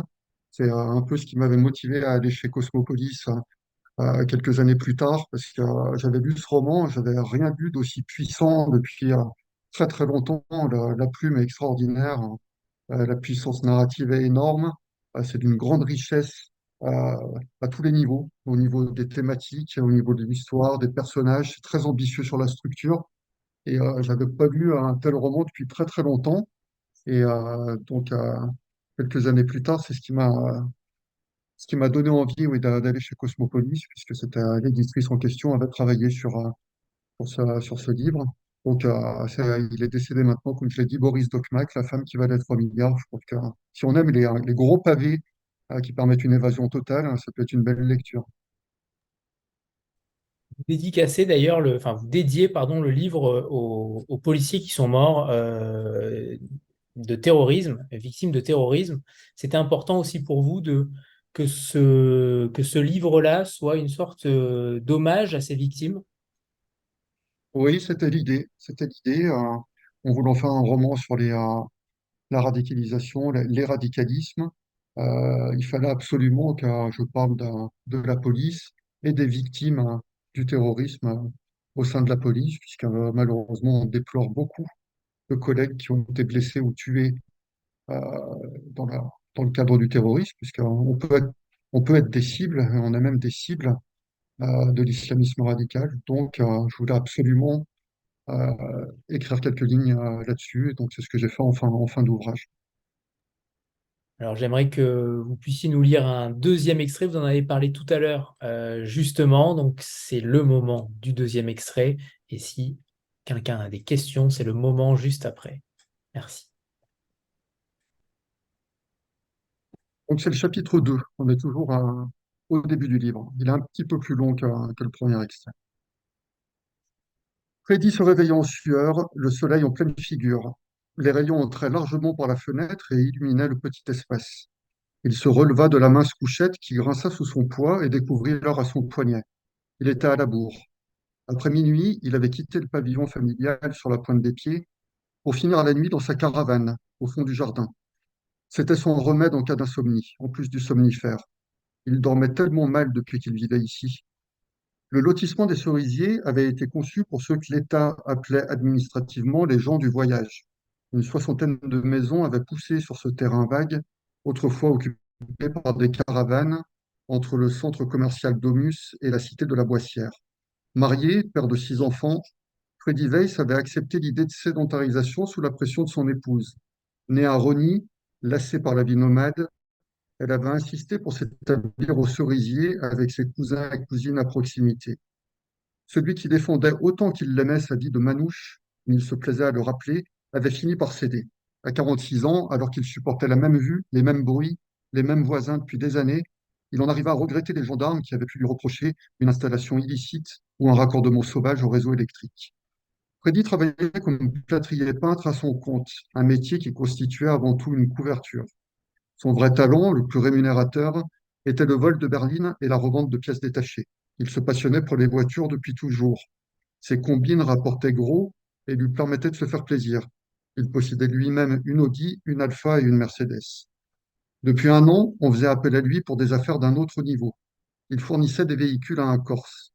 C'est un peu ce qui m'avait motivé à aller chez Cosmopolis quelques années plus tard parce que j'avais lu ce roman, j'avais rien lu d'aussi puissant depuis très très longtemps. La plume est extraordinaire, hein. La puissance narrative est énorme. C'est d'une grande richesse euh, à tous les niveaux, au niveau des thématiques, au niveau de l'histoire, des personnages. C'est très ambitieux sur la structure. Et j'avais pas lu un tel roman depuis très très longtemps. Et donc, quelques années plus tard, c'est ce qui m'a donné envie, oui, d'aller chez Cosmopolis, puisque c'était l'éditrice en question avait travaillé sur ce livre. Donc, il est décédé maintenant, comme je l'ai dit, Boris Dokhmak, La femme qui valait 3 milliards. Je trouve que si on aime les gros pavés qui permettent une évasion totale, hein, ça peut être une belle lecture. Vous dédicacez d'ailleurs enfin, vous dédiez, pardon, le livre aux policiers qui sont morts de terrorisme, victimes de terrorisme. C'était important aussi pour vous que ce livre-là soit une sorte d'hommage à ces victimes. Oui, c'était l'idée. C'était l'idée. On voulait en faire un roman sur la radicalisation, les radicalismes. Il fallait absolument que je parle de la police et des victimes du terrorisme au sein de la police, puisque malheureusement, on déplore beaucoup de collègues qui ont été blessés ou tués euh, dans dans le cadre du terrorisme, on peut être des cibles, et on a même des cibles de l'islamisme radical. Donc, je voulais absolument écrire quelques lignes là-dessus, et donc c'est ce que j'ai fait en fin d'ouvrage. Alors j'aimerais que vous puissiez nous lire un deuxième extrait. Vous en avez parlé tout à l'heure, justement. Donc c'est le moment du deuxième extrait. Et si quelqu'un a des questions, c'est le moment juste après. Merci. Donc, c'est le chapitre 2. On est toujours au début du livre. Il est un petit peu plus long que le premier extrait. Freddy se réveilla en sueur, le soleil en pleine figure. Les rayons entraient largement par la fenêtre et illuminaient le petit espace. Il se releva de la mince couchette qui grinça sous son poids et découvrit l'or à son poignet. Il était à la bourre. Après minuit, il avait quitté le pavillon familial sur la pointe des pieds pour finir la nuit dans sa caravane, au fond du jardin. C'était son remède en cas d'insomnie, en plus du somnifère. Il dormait tellement mal depuis qu'il vivait ici. Le lotissement des Cerisiers avait été conçu pour ceux que l'État appelait administrativement les gens du voyage. Une soixantaine de maisons avaient poussé sur ce terrain vague, autrefois occupé par des caravanes entre le centre commercial Domus et la cité de la Boissière. Marié, père de 6 enfants, Freddy Weiss avait accepté l'idée de sédentarisation sous la pression de son épouse. Née à Rosny, lassée par la vie nomade, elle avait insisté pour s'établir aux Cerisiers avec ses cousins et cousines à proximité. Celui qui défendait autant qu'il l'aimait sa vie de manouche, comme il se plaisait à le rappeler, avait fini par céder. À 46 ans, alors qu'il supportait la même vue, les mêmes bruits, les mêmes voisins depuis des années, il en arriva à regretter les gendarmes qui avaient pu lui reprocher une installation illicite ou un raccordement sauvage au réseau électrique. Freddy travaillait comme plâtrier peintre à son compte, un métier qui constituait avant tout une couverture. Son vrai talent, le plus rémunérateur, était le vol de berline et la revente de pièces détachées. Il se passionnait pour les voitures depuis toujours. Ses combines rapportaient gros et lui permettaient de se faire plaisir. Il possédait lui-même une Audi, une Alfa et une Mercedes. Depuis un an, on faisait appel à lui pour des affaires d'un autre niveau. Il fournissait des véhicules à un Corse.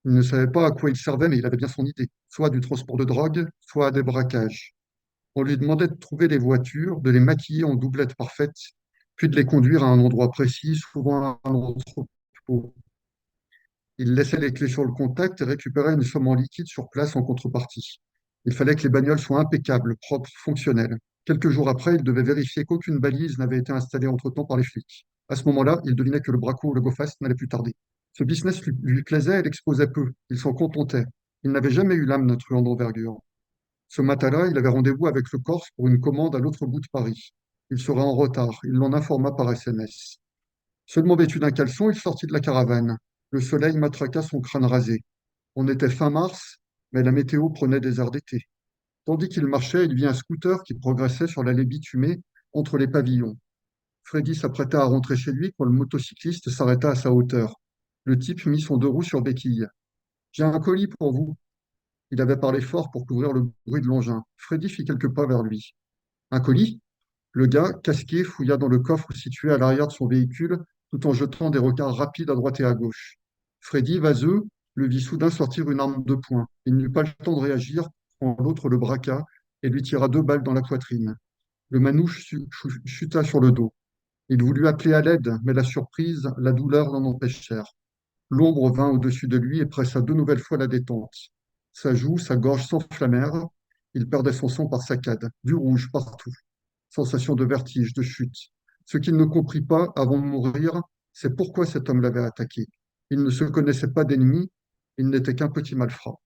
Il ne savait pas à quoi il servait, mais il avait bien son idée, soit du transport de drogue, soit des braquages. On lui demandait de trouver les voitures, de les maquiller en doublettes parfaites, puis de les conduire à un endroit précis, souvent à un entrepôt. Il laissait les clés sur le contact et récupérait une somme en liquide sur place en contrepartie. Il fallait que les bagnoles soient impeccables, propres, fonctionnelles. Quelques jours après, il devait vérifier qu'aucune balise n'avait été installée entre-temps par les flics. À ce moment-là, il devinait que le braco ou le go fast n'allait plus tarder. Ce business lui plaisait et l'exposait peu. Il s'en contentait. Il n'avait jamais eu l'âme d'un truand d'envergure. Ce matin-là, il avait rendez-vous avec le Corse pour une commande à l'autre bout de Paris. Il serait en retard. Il l'en informa par SMS. Seulement vêtu d'un caleçon, il sortit de la caravane. Le soleil matraqua son crâne rasé. On était fin mars, mais la météo prenait des airs d'été. Tandis qu'il marchait, il vit un scooter qui progressait sur l'allée bitumée entre les pavillons. Freddy s'apprêtait à rentrer chez lui quand le motocycliste s'arrêta à sa hauteur. Le type mit son deux roues sur béquille. J'ai un colis pour vous. Il avait parlé fort pour couvrir le bruit de l'engin. Freddy fit quelques pas vers lui. Un colis? Le gars, casqué, fouilla dans le coffre situé à l'arrière de son véhicule, tout en jetant des regards rapides à droite et à gauche. Freddy, vaseux, le vit soudain sortir une arme de poing. Il n'eut pas le temps de réagir quand l'autre le braqua et lui tira 2 balles dans la poitrine. Le manouche chuta sur le dos. Il voulut appeler à l'aide, mais la surprise, la douleur l'en empêchèrent. L'ombre vint au-dessus de lui et pressa 2 nouvelles fois la détente. Sa joue, sa gorge s'enflammèrent. Il perdait son sang par saccades, du rouge partout. Sensation de vertige, de chute. Ce qu'il ne comprit pas avant de mourir, c'est pourquoi cet homme l'avait attaqué. Il ne se connaissait pas d'ennemi, il n'était qu'un petit malfrat.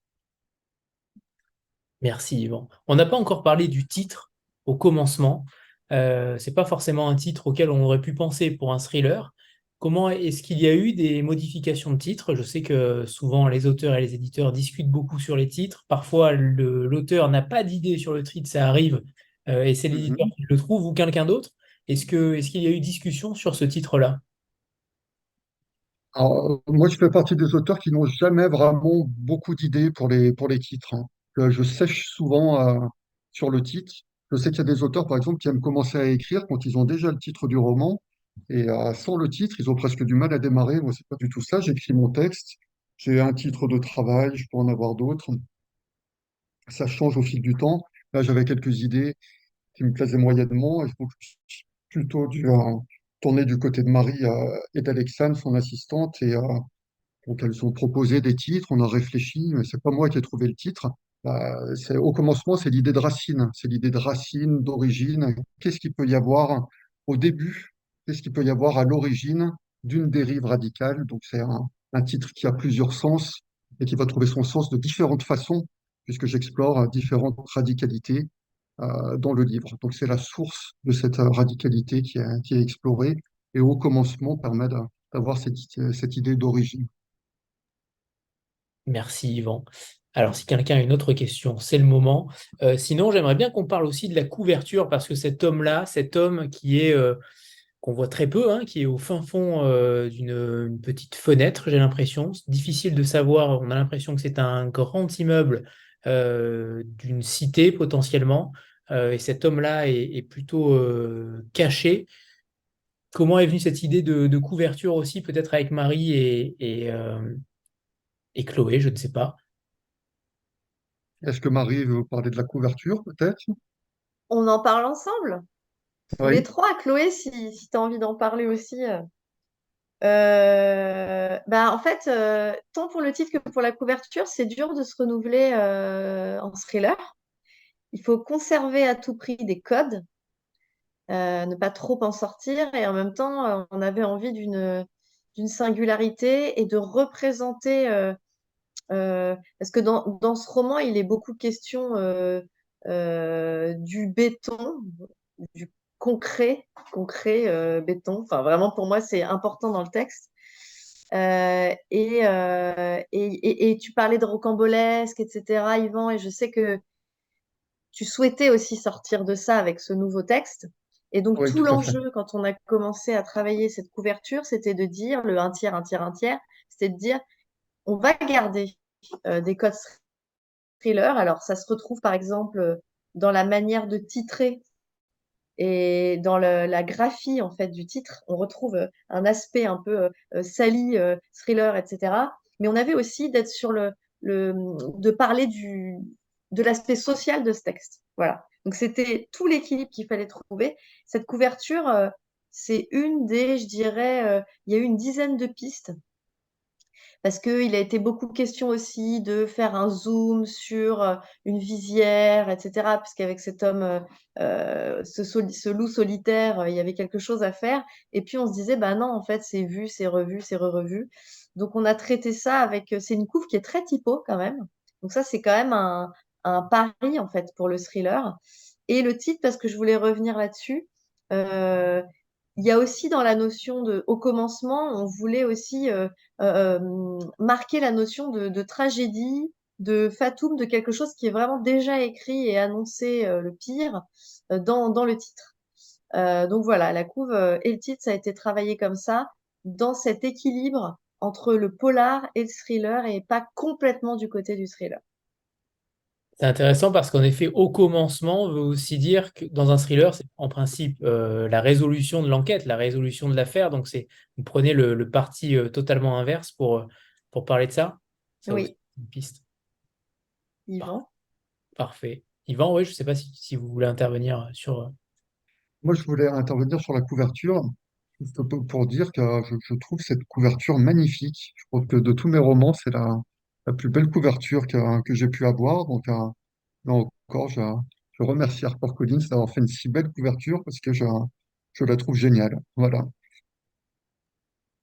Merci Yvan. On n'a pas encore parlé du titre au commencement. C'est pas forcément un titre auquel on aurait pu penser pour un thriller. Comment est-ce qu'il y a eu des modifications de titre? Je sais que souvent les auteurs et les éditeurs discutent beaucoup sur les titres. Parfois l'auteur n'a pas d'idée sur le titre, ça arrive, et c'est l'éditeur Mhm. qui le trouve ou quelqu'un d'autre. Est-ce qu'il y a eu discussion sur ce titre-là? Alors, moi, je fais partie des auteurs qui n'ont jamais vraiment beaucoup d'idées pour les titres, hein. Je sèche souvent sur le titre. Je sais qu'il y a des auteurs, par exemple, qui aiment commencer à écrire quand ils ont déjà le titre du roman. Et sans le titre, ils ont presque du mal à démarrer. Moi, c'est pas du tout ça. J'écris mon texte. J'ai un titre de travail, je peux en avoir d'autres. Ça change au fil du temps. Là, j'avais quelques idées qui me plaisaient moyennement. Et donc, je suis plutôt dû tourner du côté de Marie et d'Alexandre, son assistante. Et donc, elles ont proposé des titres, on a réfléchi, mais c'est pas moi qui ai trouvé le titre. Au commencement, c'est l'idée de racine. C'est l'idée de racine, d'origine. Qu'est-ce qu'il peut y avoir au début? Qu'est-ce qu'il peut y avoir à l'origine d'une dérive radicale? Donc, c'est un titre qui a plusieurs sens et qui va trouver son sens de différentes façons, puisque j'explore différentes radicalités dans le livre. Donc, c'est la source de cette radicalité qui est explorée et au commencement permet d'avoir cette idée d'origine. Merci Yvan. Alors, si quelqu'un a une autre question, c'est le moment. Sinon, j'aimerais bien qu'on parle aussi de la couverture, parce que cet homme-là, cet homme qui est qu'on voit très peu, hein, qui est au fin fond d'une une petite fenêtre, j'ai l'impression. C'est difficile de savoir. On a l'impression que c'est un grand immeuble d'une cité potentiellement, et cet homme-là est plutôt caché. Comment est venue cette idée de couverture aussi, peut-être avec Marie et Chloé, je ne sais pas. Est-ce que Marie veut vous parler de la couverture, peut-être? On en parle ensemble, tous les Oui. trois. Chloé, si tu as envie d'en parler aussi. Bah, en fait, tant pour le titre que pour la couverture, c'est dur de se renouveler en thriller. Il faut conserver à tout prix des codes, ne pas trop en sortir, et en même temps, on avait envie d'une singularité et de représenter, parce que dans ce roman, il est beaucoup question du béton, du concret béton. Enfin, vraiment, pour moi, c'est important dans le texte. Et tu parlais de rocambolesque, etc., Yvan, et je sais que tu souhaitais aussi sortir de ça avec ce nouveau texte. Et donc, Oui, tout tout à fait. l'enjeu, quand on a commencé à travailler cette couverture, c'était de dire le un tiers, un tiers, un tiers, c'était de dire, on va garder des codes thriller. Alors, ça se retrouve, par exemple, dans la manière de titrer et dans la graphie, en fait, du titre. On retrouve un aspect un peu sali, thriller, etc. Mais on avait aussi d'être sur de parler de l'aspect social de ce texte. Voilà. Donc, c'était tout l'équilibre qu'il fallait trouver. Cette couverture, c'est une des, je dirais, il y a eu une dizaine de pistes parce qu'il a été beaucoup question aussi de faire un zoom sur une visière, etc. Puisqu'avec cet homme, ce loup solitaire, il y avait quelque chose à faire. Et puis on se disait, bah non, en fait, c'est vu, c'est revu, c'est re-revu. Donc on a traité ça avec. C'est une couve qui est très typo quand même. Donc ça, c'est quand même un pari en fait pour le thriller. Et le titre, parce que je voulais revenir là-dessus. euh, il y a aussi dans la notion au commencement, on voulait aussi marquer la notion de tragédie, de fatum, de quelque chose qui est vraiment déjà écrit et annoncé le pire dans le titre. Donc voilà, la couve et le titre, ça a été travaillé comme ça, dans cet équilibre entre le polar et le thriller et pas complètement du côté du thriller. C'est intéressant parce qu'en effet, au commencement veut aussi dire que dans un thriller, c'est en principe la résolution de l'enquête, la résolution de l'affaire. Donc, vous prenez le parti totalement inverse pour parler de ça. Ça aussi, Oui, c'est une piste. Par- Yvan. Parfait. Yvan, oui, je ne sais pas si vous voulez intervenir sur. Moi, je voulais intervenir sur la couverture, juste pour dire que je trouve cette couverture magnifique. Je trouve que de tous mes romans, c'est la plus belle couverture que j'ai pu avoir. Donc, là encore, je remercie HarperCollins d'avoir fait une si belle couverture parce que je la trouve géniale. Voilà.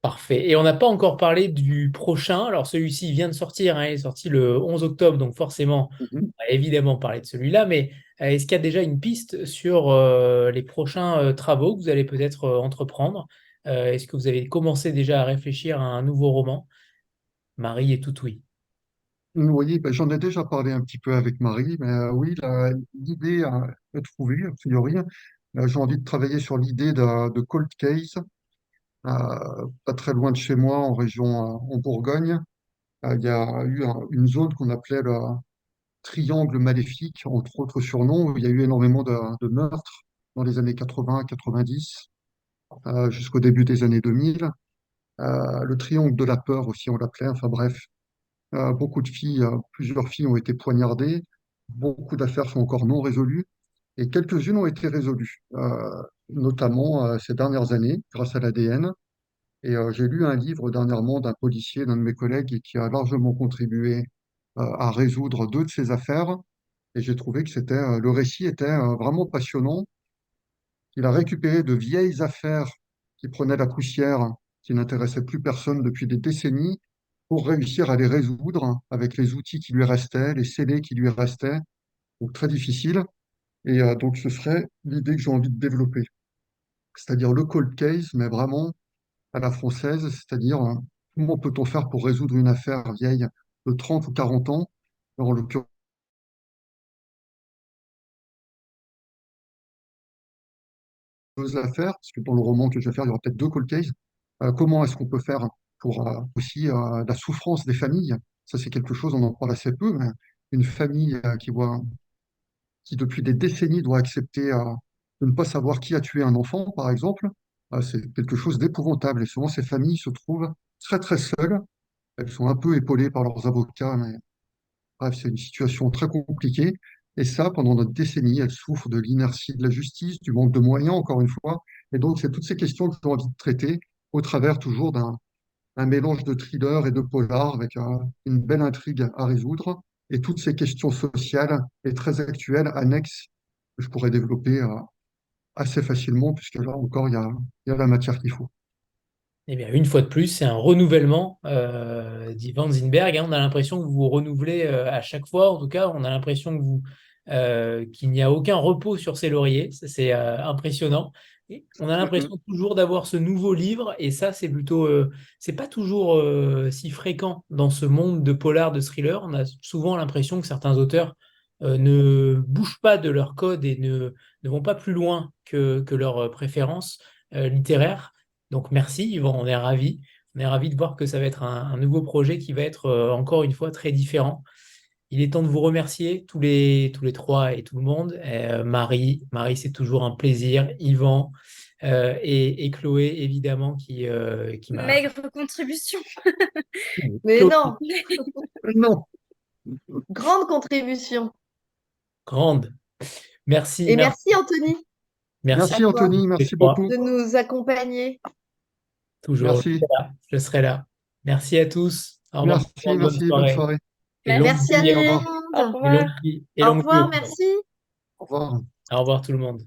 Parfait. Et on n'a pas encore parlé du prochain. Alors celui-ci il vient de sortir, hein, il est sorti le 11 octobre, donc forcément, Mhm. on va évidemment parler de celui-là, mais est-ce qu'il y a déjà une piste sur les prochains travaux que vous allez peut-être entreprendre? Est-ce que vous avez commencé déjà à réfléchir à un nouveau roman? Marie est tout oui. Oui, ben, j'en ai déjà parlé un petit peu avec Marie, mais oui, l'idée est trouvée, a priori. J'ai envie de travailler sur l'idée de cold case, pas très loin de chez moi, en région, en Bourgogne. Il y a eu une zone qu'on appelait le triangle maléfique, entre autres surnoms, où il y a eu énormément de meurtres dans les années 80-90, jusqu'au début des années 2000. Le triangle de la peur aussi, on l'appelait. Enfin bref, beaucoup de filles, plusieurs filles ont été poignardées. Beaucoup d'affaires sont encore non résolues et quelques-unes ont été résolues, notamment ces dernières années grâce à l'ADN. Et j'ai lu un livre dernièrement d'un policier, d'un de mes collègues, et qui a largement contribué à résoudre deux de ces affaires. Et j'ai trouvé que le récit était vraiment passionnant. Il a récupéré de vieilles affaires qui prenaient la poussière, qui n'intéressaient plus personne depuis des décennies, pour réussir à les résoudre avec les outils qui lui restaient, les scellés qui lui restaient. Donc très difficile. Et donc ce serait l'idée que j'ai envie de développer, c'est-à-dire le cold case, mais vraiment à la française, c'est-à-dire comment peut-on faire pour résoudre une affaire vieille de 30 ou 40 ans, en l'occurrence deux affaires, parce que dans le roman que je vais faire, il y aura peut-être deux cold cases. Comment est-ce qu'on peut faire pour aussi la souffrance des familles? Ça, c'est quelque chose, on en parle assez peu, mais une famille qui depuis des décennies doit accepter de ne pas savoir qui a tué un enfant, par exemple, c'est quelque chose d'épouvantable. Et souvent, ces familles se trouvent très, très seules. Elles sont un peu épaulées par leurs avocats, mais bref, c'est une situation très compliquée. Et ça, pendant notre décennie, elles souffrent de l'inertie de la justice, du manque de moyens, encore une fois. Et donc, c'est toutes ces questions que j'ai envie de traiter au travers toujours d'un mélange de thriller et de polar avec une belle intrigue à résoudre. Et toutes ces questions sociales et très actuelles, annexes, que je pourrais développer assez facilement, puisque là encore, il y a la matière qu'il faut. Eh bien, une fois de plus, c'est un renouvellement d'Ivan Zinberg, hein. On a l'impression que vous vous renouvelez à chaque fois. En tout cas, on a l'impression qu'il n'y a aucun repos sur ses lauriers. Ça, c'est impressionnant. Et on a Mhm. l'impression toujours d'avoir ce nouveau livre. Et ça, c'est plutôt, c'est pas toujours si fréquent dans ce monde de polar, de thriller. On a souvent l'impression que certains auteurs ne bougent pas de leur code et ne vont pas plus loin que leurs préférences littéraires. Donc merci Yvan, on est ravis. On est ravis de voir que ça va être un nouveau projet qui va être encore une fois très différent. Il est temps de vous remercier tous les trois et tout le monde. Marie, c'est toujours un plaisir. Yvan et Chloé, évidemment, qui m'a... Maigre contribution. Mais Chloé, non, Non, grande contribution. grande. Merci, Et merci, merci Anthony merci à à merci toi Anthony, tous les merci trois. beaucoup. de nous accompagner. Toujours, Merci. je serai là. Merci à tous. Au revoir tout Merci, le monde, bonne merci, bonne soirée. soirée. Et longue Merci à vie, tout Au le revoir. monde. Au et revoir. longue vie, et Au longue vie au revoir, pouvoir. merci. Au revoir. Au revoir tout le monde.